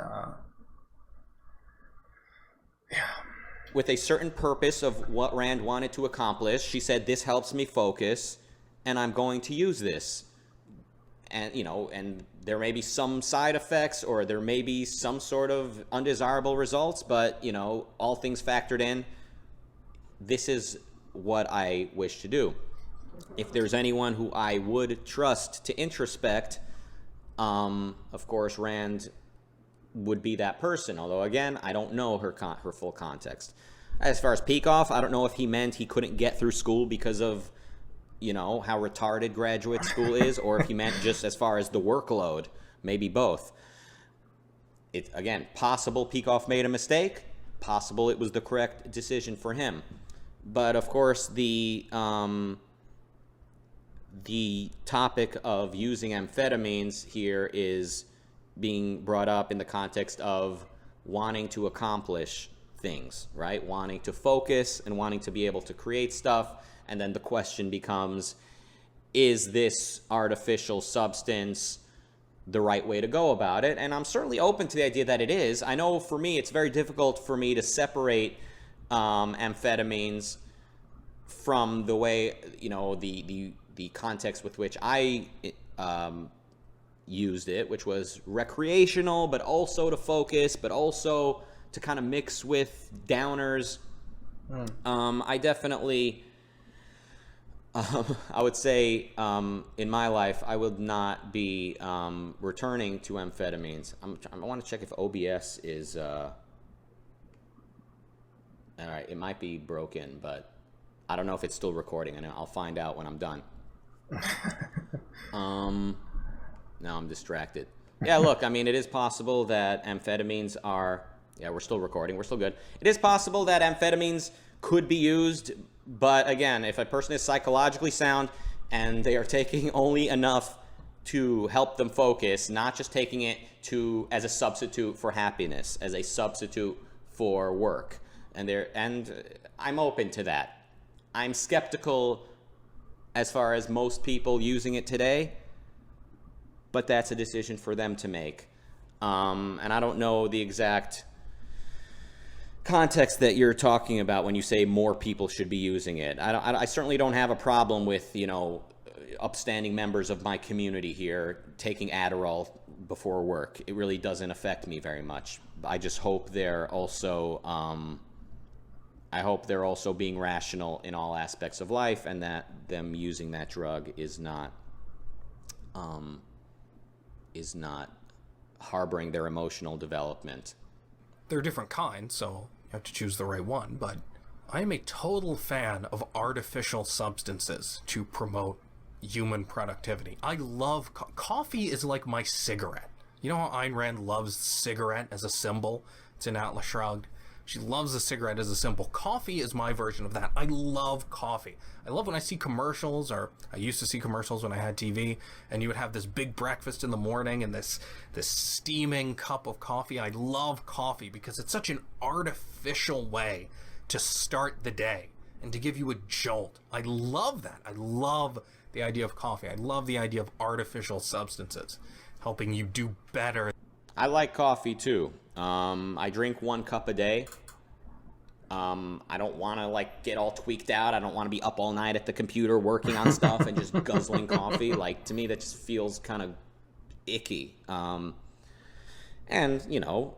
yeah. With a certain purpose of what Rand wanted to accomplish, she said, "This helps me focus, and I'm going to use this." And and there may be some side effects, or there may be some sort of undesirable results, but all things factored in, this is what I wish to do. If there's anyone who I would trust to introspect, of course, Rand would be that person. Although, again, I don't know her full context. As far as Peikoff, I don't know if he meant he couldn't get through school because of, how retarded graduate school is, or if he meant just as far as the workload. Maybe both. It's, again, possible Peikoff made a mistake. Possible it was the correct decision for him. But, of course, the topic of using amphetamines here is being brought up in the context of wanting to accomplish things, right? Wanting to focus and wanting to be able to create stuff. And then the question becomes, is this artificial substance the right way to go about it? And I'm certainly open to the idea that it is. I know for me, it's very difficult for me to separate amphetamines from the way, the context with which I used it, which was recreational, but also to focus, but also to kind of mix with downers. I definitely, I would say in my life, I would not be returning to amphetamines. I want to check if OBS is, all right, it might be broken, but I don't know if it's still recording, and I'll find out when I'm done. Now I'm distracted. Yeah, look, it is possible that amphetamines are... Yeah, we're still recording. We're still good. It is possible that amphetamines could be used, but again, if a person is psychologically sound and they are taking only enough to help them focus, not just taking it as a substitute for happiness, as a substitute for work, and I'm open to that. I'm skeptical as far as most people using it today, but that's a decision for them to make. And I don't know the exact context that you're talking about when you say more people should be using it. I certainly don't have a problem with, upstanding members of my community here taking Adderall before work. It really doesn't affect me very much. I just hope they're also... I hope they're also being rational in all aspects of life, and that them using that drug is not harboring their emotional development. There are different kinds, so you have to choose the right one, but I am a total fan of artificial substances to promote human productivity. I love... coffee is like my cigarette. You know how Ayn Rand loves cigarette as a symbol? It's in Atlas Shrugged. She loves a cigarette as a symbol. Coffee is my version of that. I love coffee. I love when I see commercials, or I used to see commercials when I had TV, and you would have this big breakfast in the morning and this steaming cup of coffee. I love coffee because it's such an artificial way to start the day and to give you a jolt. I love that. I love the idea of coffee. I love the idea of artificial substances helping you do better. I like coffee too. I drink 1 cup a day. I don't want to get all tweaked out. I don't want to be up all night at the computer working on stuff and just guzzling coffee. To me, that just feels kind of icky. And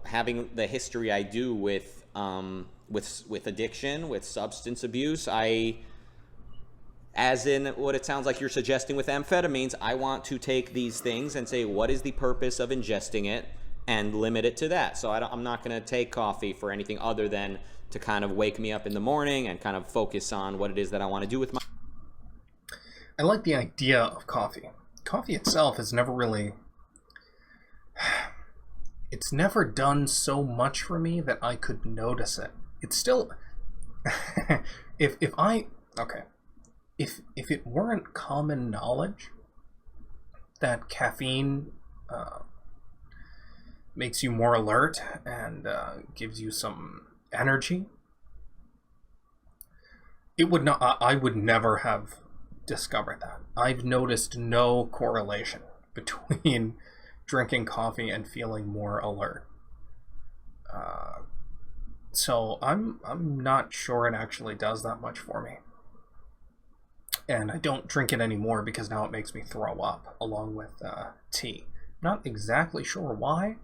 having the history I do with addiction, with substance abuse, as in what it sounds like you're suggesting with amphetamines, I want to take these things and say, what is the purpose of ingesting it, and limit it to that. So I'm not going to take coffee for anything other than to kind of wake me up in the morning and kind of focus on what it is that I want to do with my... I like the idea of coffee. Coffee itself has never really... It's never done so much for me that I could notice it. It's still... If it weren't common knowledge that caffeine makes you more alert and gives you some energy, It would not. I would never have discovered that. I've noticed no correlation between drinking coffee and feeling more alert. So I'm not sure it actually does that much for me. And I don't drink it anymore because now it makes me throw up along with tea. Not exactly sure why,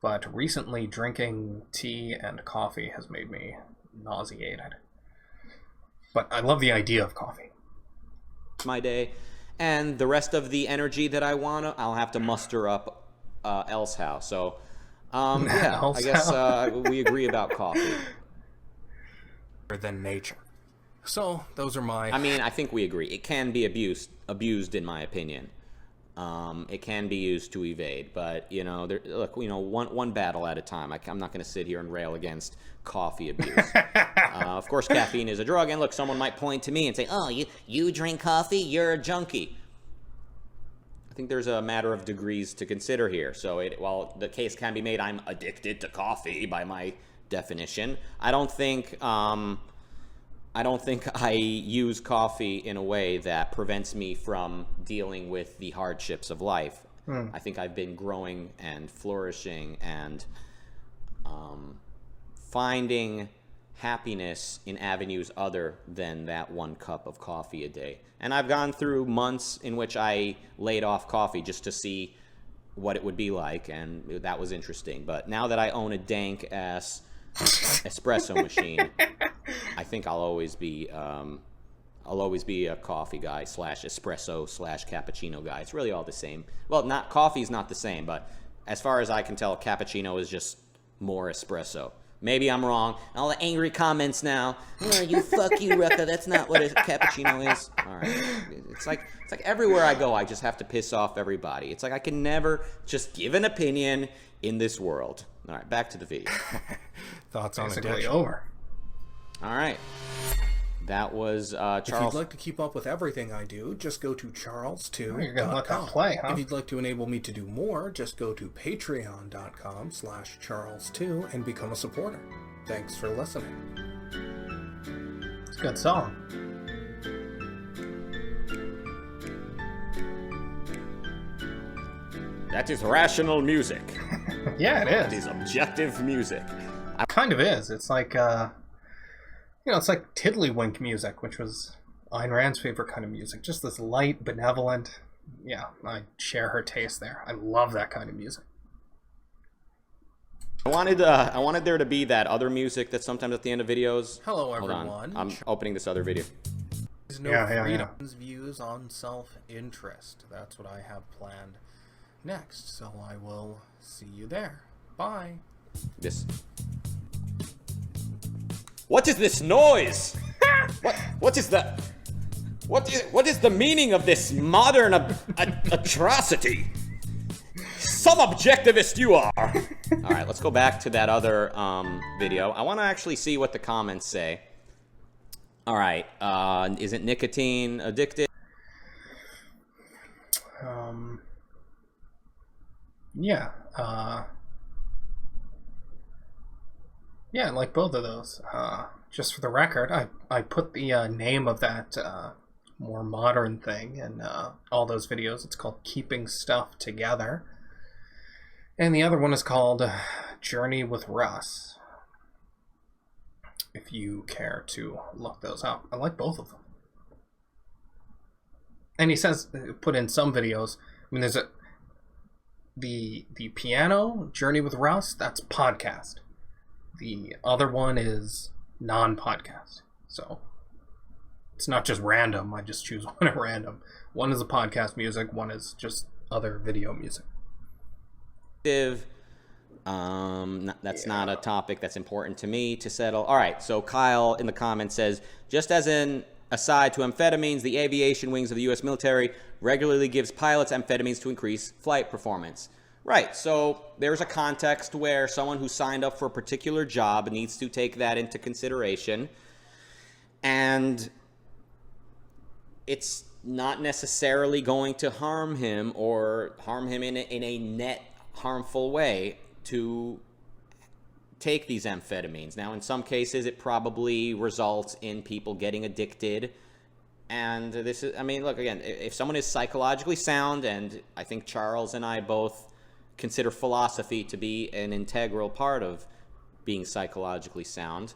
but recently drinking tea and coffee has made me nauseated. But I love the idea of coffee. My day, and the rest of the energy that I want, I'll have to muster up elsewhere. So, yeah, I guess we agree about coffee. Than nature. So those are my. I mean, I think we agree. It can be abused in my opinion. It can be used to evade, but look, one battle at a time. I'm not going to sit here and rail against coffee abuse. Of course, caffeine is a drug, and look, someone might point to me and say, "Oh, you drink coffee? You're a junkie." I think there's a matter of degrees to consider here. So, while the case can be made, I'm addicted to coffee by my definition. I don't think I use coffee in a way that prevents me from dealing with the hardships of life. I think I've been growing and flourishing and finding happiness in avenues other than that one cup of coffee a day. And I've gone through months in which I laid off coffee just to see what it would be like, and that was interesting. But now that I own a dank-ass espresso machine, I think I'll always be a coffee guy / espresso / cappuccino guy. It's really all the same. Well, coffee's not the same, but as far as I can tell, cappuccino is just more espresso. Maybe I'm wrong. All the angry comments now. Oh, you fuck you, Rucka. That's not what a cappuccino is. All right. It's like everywhere I go, I just have to piss off everybody. It's like I can never just give an opinion in this world. All right, back to the video. Thoughts on Basically addiction. over. All right. That was Charles. If you'd like to keep up with everything I do, just go to charles2.com. You're going to let that play, huh? If you'd like to enable me to do more, just go to patreon.com/charles2 and become a supporter. Thanks for listening. It's a good song. That is rational music. Yeah, it It is. is objective music. It kind of is. It's like, it's like tiddlywink music, which was Ayn Rand's favorite kind of music. Just this light, benevolent. Yeah, I share her taste there. I love that kind of music. I wanted there to be that other music that's sometimes at the end of videos. Hello, Hold everyone. on. I'm opening this other video. There's no freedom's views on self-interest. That's what I have planned next, so I will see you there. Bye. What is this noise? What is that? What is the meaning of this modern atrocity? Some objectivist you are. All right, let's go back to that other video. I want to actually see what the comments say. All right, isn't nicotine addictive? Yeah. Yeah, I like both of those. Just for the record, I put the name of that more modern thing in all those videos. It's called Keeping Stuff Together. And the other one is called Journey with Russ. If you care to look those up. I like both of them. And he says, put in some videos, I mean, there's the piano, Journey with Russ, that's podcast. The other one is non-podcast. So it's not just random. I just choose one at random. One is the podcast music. One is just other video music. That's not a topic that's important to me to settle. All right, so Kyle in the comments says, just as an aside to amphetamines, the aviation wings of the U.S. military regularly gives pilots amphetamines to increase flight performance. Right, so there's a context where someone who signed up for a particular job needs to take that into consideration, and it's not necessarily going to harm him or harm him in a net harmful way to take these amphetamines. Now, in some cases, it probably results in people getting addicted. And this is, I mean, look, again, if someone is psychologically sound, and I think Charles and I both consider philosophy to be an integral part of being psychologically sound,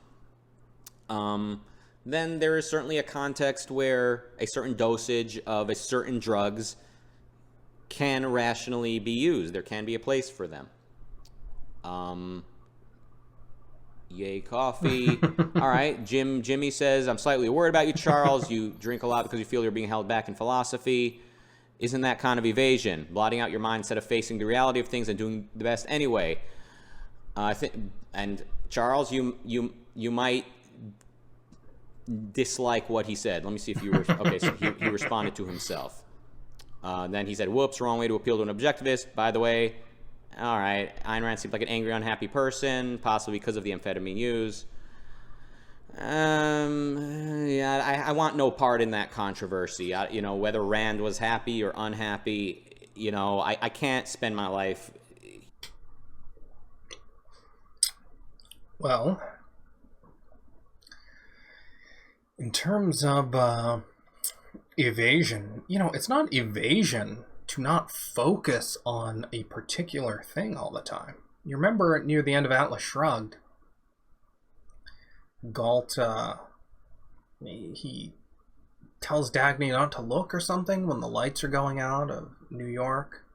then there is certainly a context where a certain dosage of a certain drugs can rationally be used. There can be a place for them. Yay, coffee. All right, Jimmy says, I'm slightly worried about you, Charles. You drink a lot because you feel you're being held back in philosophy. Isn't that kind of evasion? Blotting out your mind instead of facing the reality of things and doing the best anyway. I think, and Charles, you might dislike what he said. Let me see if you were, okay, so he responded to himself. Then he said, whoops, wrong way to appeal to an objectivist. By the way, all right, Ayn Rand seems like an angry, unhappy person, possibly because of the amphetamine use. Yeah, I want no part in that controversy. Whether Rand was happy or unhappy, I can't spend my life. Well, in terms of evasion, it's not evasion to not focus on a particular thing all the time. You remember near the end of Atlas Shrugged, Galt, he tells Dagny not to look or something when the lights are going out of New York.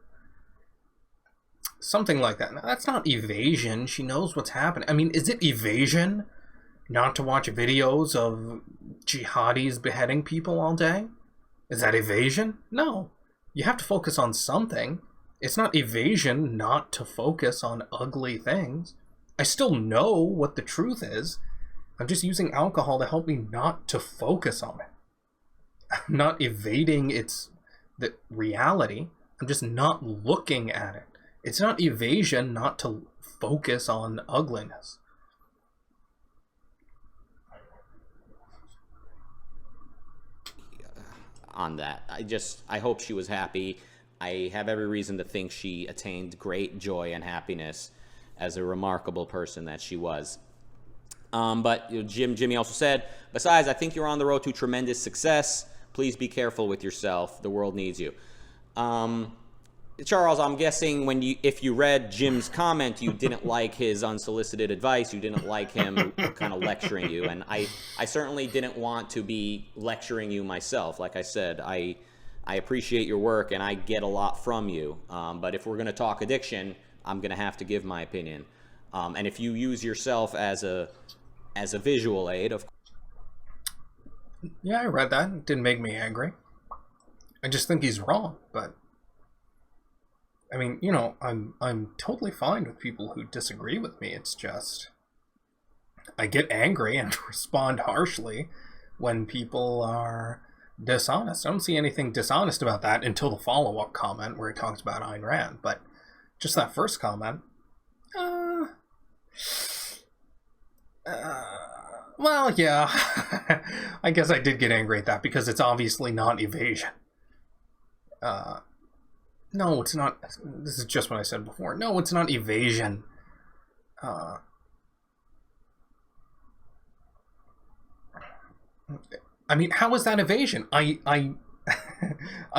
Something like that. Now, that's not evasion. She knows what's happening. I mean, is it evasion not to watch videos of jihadis beheading people all day? Is that evasion? No. You have to focus on something. It's not evasion not to focus on ugly things. I still know what the truth is. I'm just using alcohol to help me not to focus on it. I'm not evading the reality. I'm just not looking at it. It's not evasion not to focus on ugliness. On that, I hope she was happy. I have every reason to think she attained great joy and happiness as a remarkable person that she was. But Jimmy also said, besides, I think you're on the road to tremendous success. Please be careful with yourself. The world needs you. Charles, I'm guessing if you read Jim's comment, you didn't like his unsolicited advice. You didn't like him kind of lecturing you. And I certainly didn't want to be lecturing you myself. Like I said, I appreciate your work and I get a lot from you. But if we're going to talk addiction, I'm going to have to give my opinion. And if you use yourself as a visual aid, of course. Yeah, I read that. It didn't make me angry. I just think he's wrong, but I mean, I'm totally fine with people who disagree with me. It's just I get angry and respond harshly when people are dishonest. I don't see anything dishonest about that until the follow-up comment where he talks about Ayn Rand. But just that first comment, well, yeah, I guess I did get angry at that because it's obviously not evasion. No, it's not. This is just what I said before. No, it's not evasion. I mean, how is that evasion? I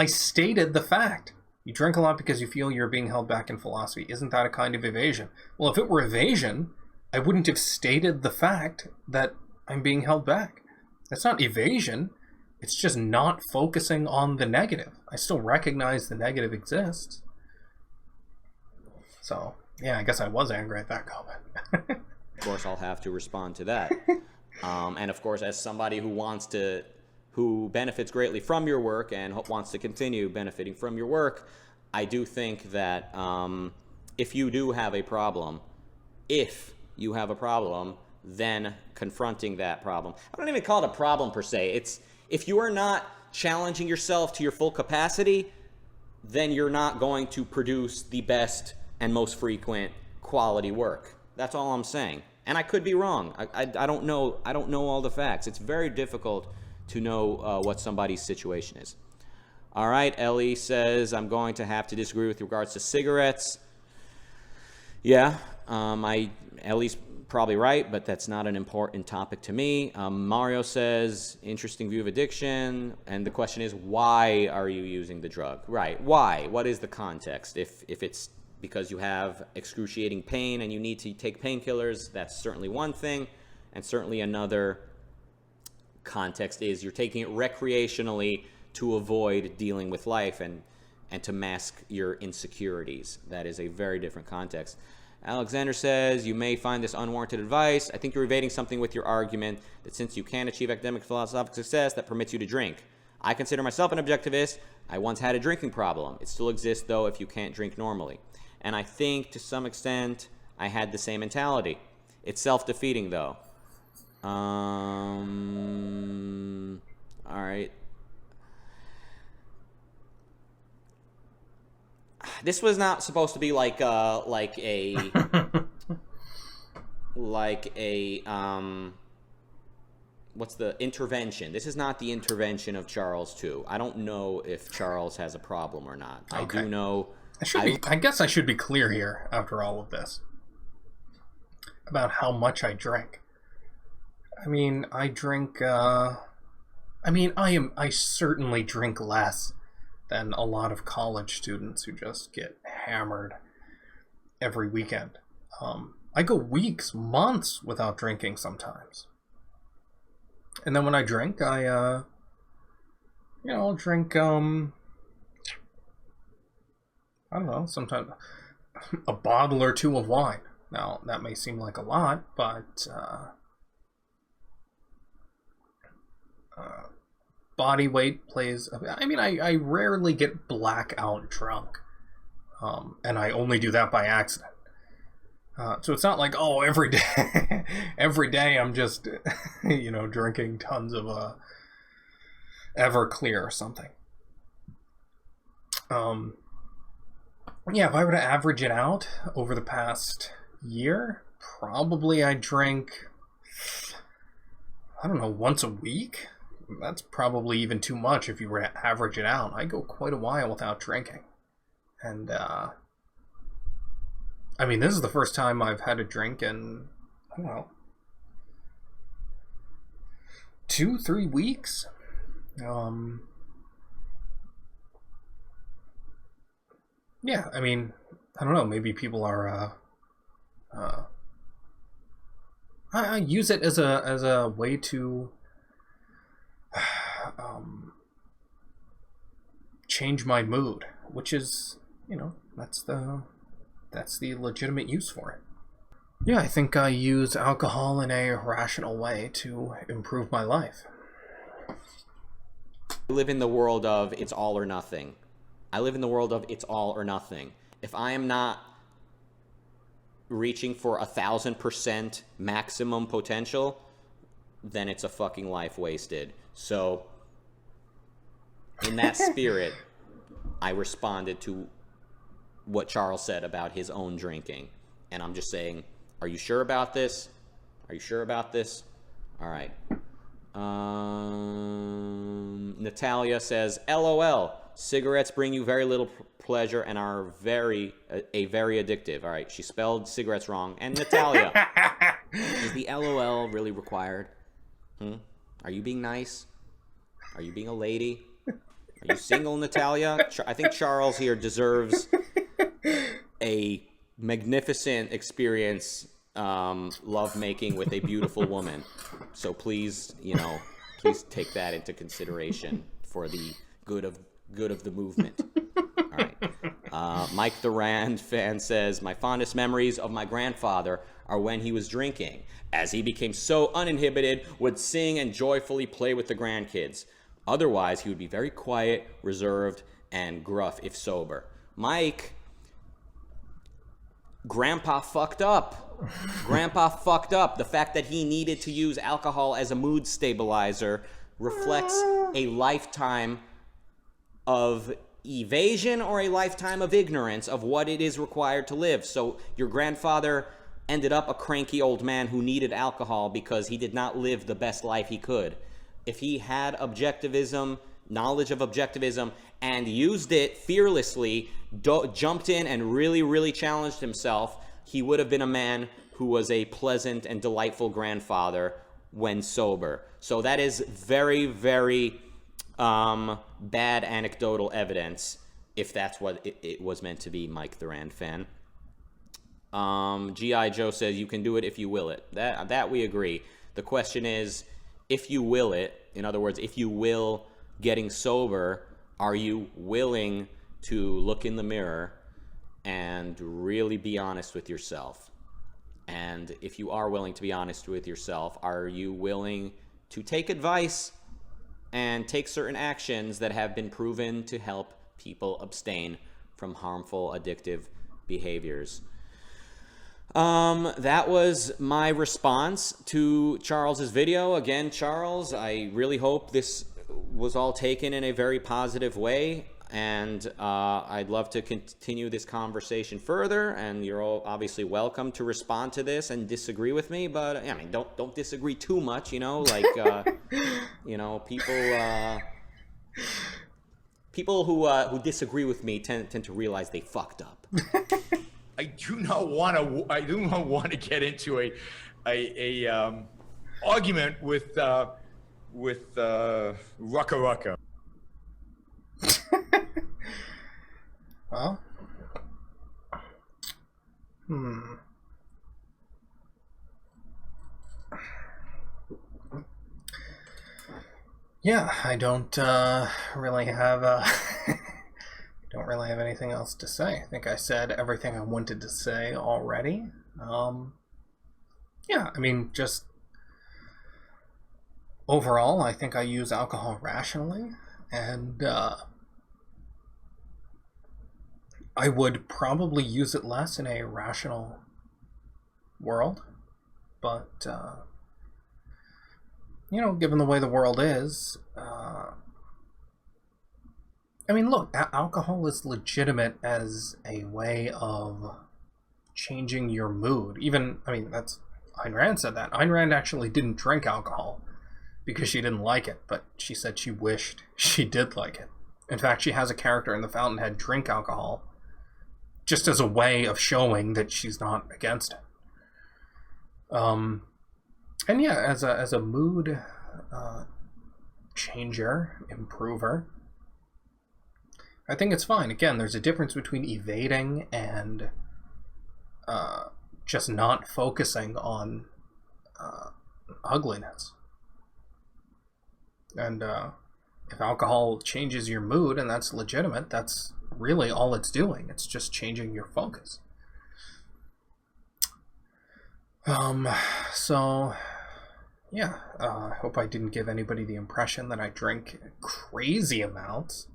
stated the fact. You drink a lot because you feel you're being held back in philosophy. Isn't that a kind of evasion? Well, if it were evasion, I wouldn't have stated the fact that I'm being held back. That's not evasion. It's just not focusing on the negative. I still recognize the negative exists. So, yeah, I guess I was angry at that comment. Of course, I'll have to respond to that. And of course, as somebody who benefits greatly from your work and wants to continue benefiting from your work, I do think that if you do have a problem, then confronting that problem. I don't even call it a problem per se. It's if you are not challenging yourself to your full capacity, then you're not going to produce the best and most frequent quality work. That's all I'm saying. And I could be wrong. I don't know. I don't know all the facts. It's very difficult to know what somebody's situation is. All right, Ellie says, I'm going to have to disagree with regards to cigarettes. Yeah, Ellie's probably right, but that's not an important topic to me. Mario says, interesting view of addiction. And the question is, why are you using the drug? Right. Why? What is the context? If it's because you have excruciating pain and you need to take painkillers, that's certainly one thing. And certainly another context is you're taking it recreationally to avoid dealing with life and to mask your insecurities. That is a very different context. Alexander says, you may find this unwarranted advice. I think you're evading something with your argument that since you can't achieve academic philosophical success, that permits you to drink. I consider myself an objectivist. I once had a drinking problem. It still exists, though, if you can't drink normally. And I think, to some extent, I had the same mentality. It's self-defeating, though. All right. This was not supposed to be like a what's the intervention? This is not the intervention of Charles too. I don't know if Charles has a problem or not. Okay. I do know. I guess I should be clear here after all of this about how much I drink. I mean, I drink. I certainly drink less than a lot of college students who just get hammered every weekend. I go weeks, months without drinking sometimes. And then when I drink, I'll drink, I don't know, sometimes a bottle or two of wine. Now, that may seem like a lot, but body weight plays. I rarely get blackout drunk, and I only do that by accident. So it's not like, every day I'm just, drinking tons of Everclear or something. If I were to average it out over the past year, probably I drink, I don't know, once a week. That's probably even too much if you were to average it out. I go quite a while without drinking. And, this is the first time I've had a drink in, I don't know, 2-3 weeks. I don't know, maybe people are, I use it as a way to change my mood, which is, that's the legitimate use for it. Yeah, I think I use alcohol in a rational way to improve my life. I live in the world of it's all or nothing. If I am not reaching for 1,000% maximum potential, then it's a fucking life wasted. So, in that spirit, I responded to what Charles said about his own drinking. And I'm just saying, are you sure about this? All right. Natalia says, LOL, cigarettes bring you very little pleasure and are very addictive. All right, she spelled cigarettes wrong. And Natalia, is the LOL really required? Are you being nice? Are you being a lady? Are you single, Natalia? I think Charles here deserves a magnificent experience lovemaking with a beautiful woman. So please, please take that into consideration for the good of the movement. All right. Mike the Rand fan says, my fondest memories of my grandfather are when he was drinking, as he became so uninhibited, would sing and joyfully play with the grandkids. Otherwise, he would be very quiet, reserved, and gruff if sober. Mike, Grandpa fucked up. The fact that he needed to use alcohol as a mood stabilizer reflects a lifetime of evasion or a lifetime of ignorance of what it is required to live. So your grandfather ended up a cranky old man who needed alcohol because he did not live the best life he could. If he had objectivism, knowledge of objectivism, and used it fearlessly, jumped in and really, really challenged himself, he would have been a man who was a pleasant and delightful grandfather when sober. So that is very, very bad anecdotal evidence, if that's what it was meant to be, Mike the Rand fan. G.I. Joe says, you can do it if you will it. That we agree. The question is, if you will it, in other words, if you will getting sober, are you willing to look in the mirror and really be honest with yourself? And if you are willing to be honest with yourself, are you willing to take advice and take certain actions that have been proven to help people abstain from harmful addictive behaviors? That was my response to Charles's video. Again, Charles, I really hope this was all taken in a very positive way, and I'd love to continue this conversation further, and you're all obviously welcome to respond to this and disagree with me, but I mean, don't disagree too much, you know, like you know, people who disagree with me tend to realize they fucked up. I do not want to get into a argument with Rucka Rucka. Well, yeah, I don't really have don't really have anything else to say. I think I said everything I wanted to say already. Yeah, I mean, just overall, I think I use alcohol rationally, and I would probably use it less in a rational world, but you know, given the way the world is, I mean, look, alcohol is legitimate as a way of changing your mood. Even, I mean, that's, Ayn Rand said that. Ayn Rand actually didn't drink alcohol because she didn't like it, but she said she wished she did like it. In fact, she has a character in The Fountainhead drink alcohol just as a way of showing that she's not against it. And yeah, as a mood changer, improver, I think it's fine. Again, there's a difference between evading and just not focusing on ugliness. And if alcohol changes your mood, and that's legitimate, that's really all it's doing. It's just changing your focus. So, yeah, I hope I didn't give anybody the impression that I drink crazy amounts.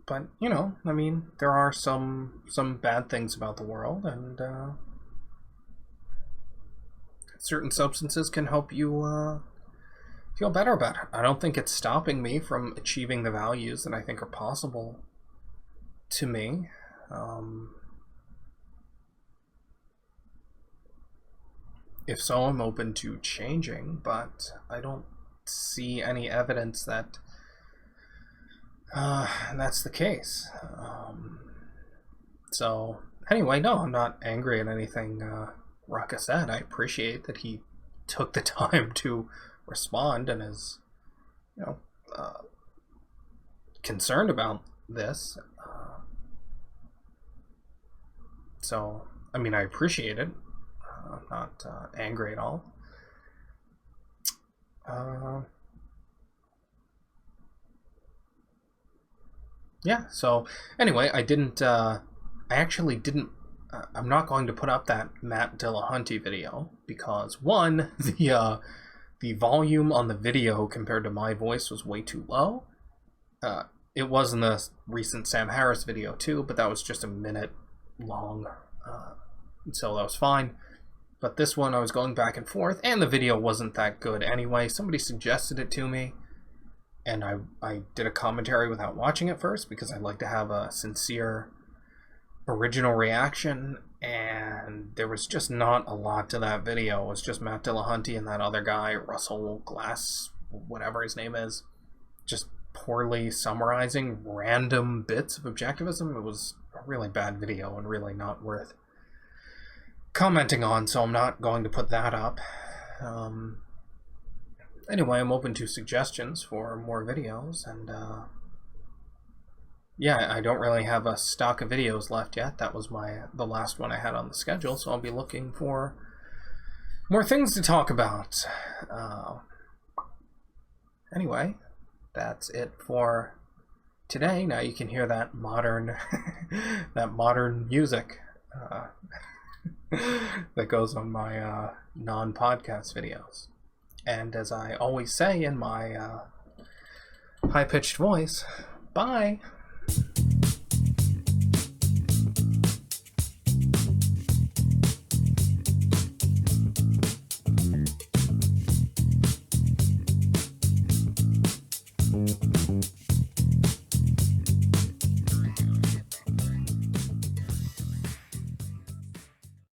But, you know, I mean, there are some bad things about the world, and certain substances can help you feel better about it. I don't think it's stopping me from achieving the values that I think are possible to me. If so, I'm open to changing, but I don't see any evidence that that's the case. So anyway, no, I'm not angry at anything Rucka said. I appreciate that he took the time to respond and is, you know, concerned about this. So, I mean, I appreciate it. I'm not angry at all. Yeah, so anyway, I actually didn't, I'm not going to put up that Matt Dillahunty video because, one, the volume on the video compared to my voice was way too low. It was in the recent Sam Harris video too, but that was just a minute long, so that was fine. But this one I was going back and forth, and the video wasn't that good anyway. Somebody suggested it to me, and I did a commentary without watching it first because I'd like to have a sincere original reaction, and there was just not a lot to that video. It was just Matt Dillahunty and that other guy, Russell Glass, whatever his name is, just poorly summarizing random bits of objectivism. It was a really bad video and really not worth commenting on, so I'm not going to put that up. Anyway, I'm open to suggestions for more videos, and yeah, I don't really have a stock of videos left yet. That was the last one I had on the schedule, so I'll be looking for more things to talk about. Anyway, that's it for today. Now you can hear that modern that modern music that goes on my non-podcast videos. And as I always say in my high-pitched voice, bye!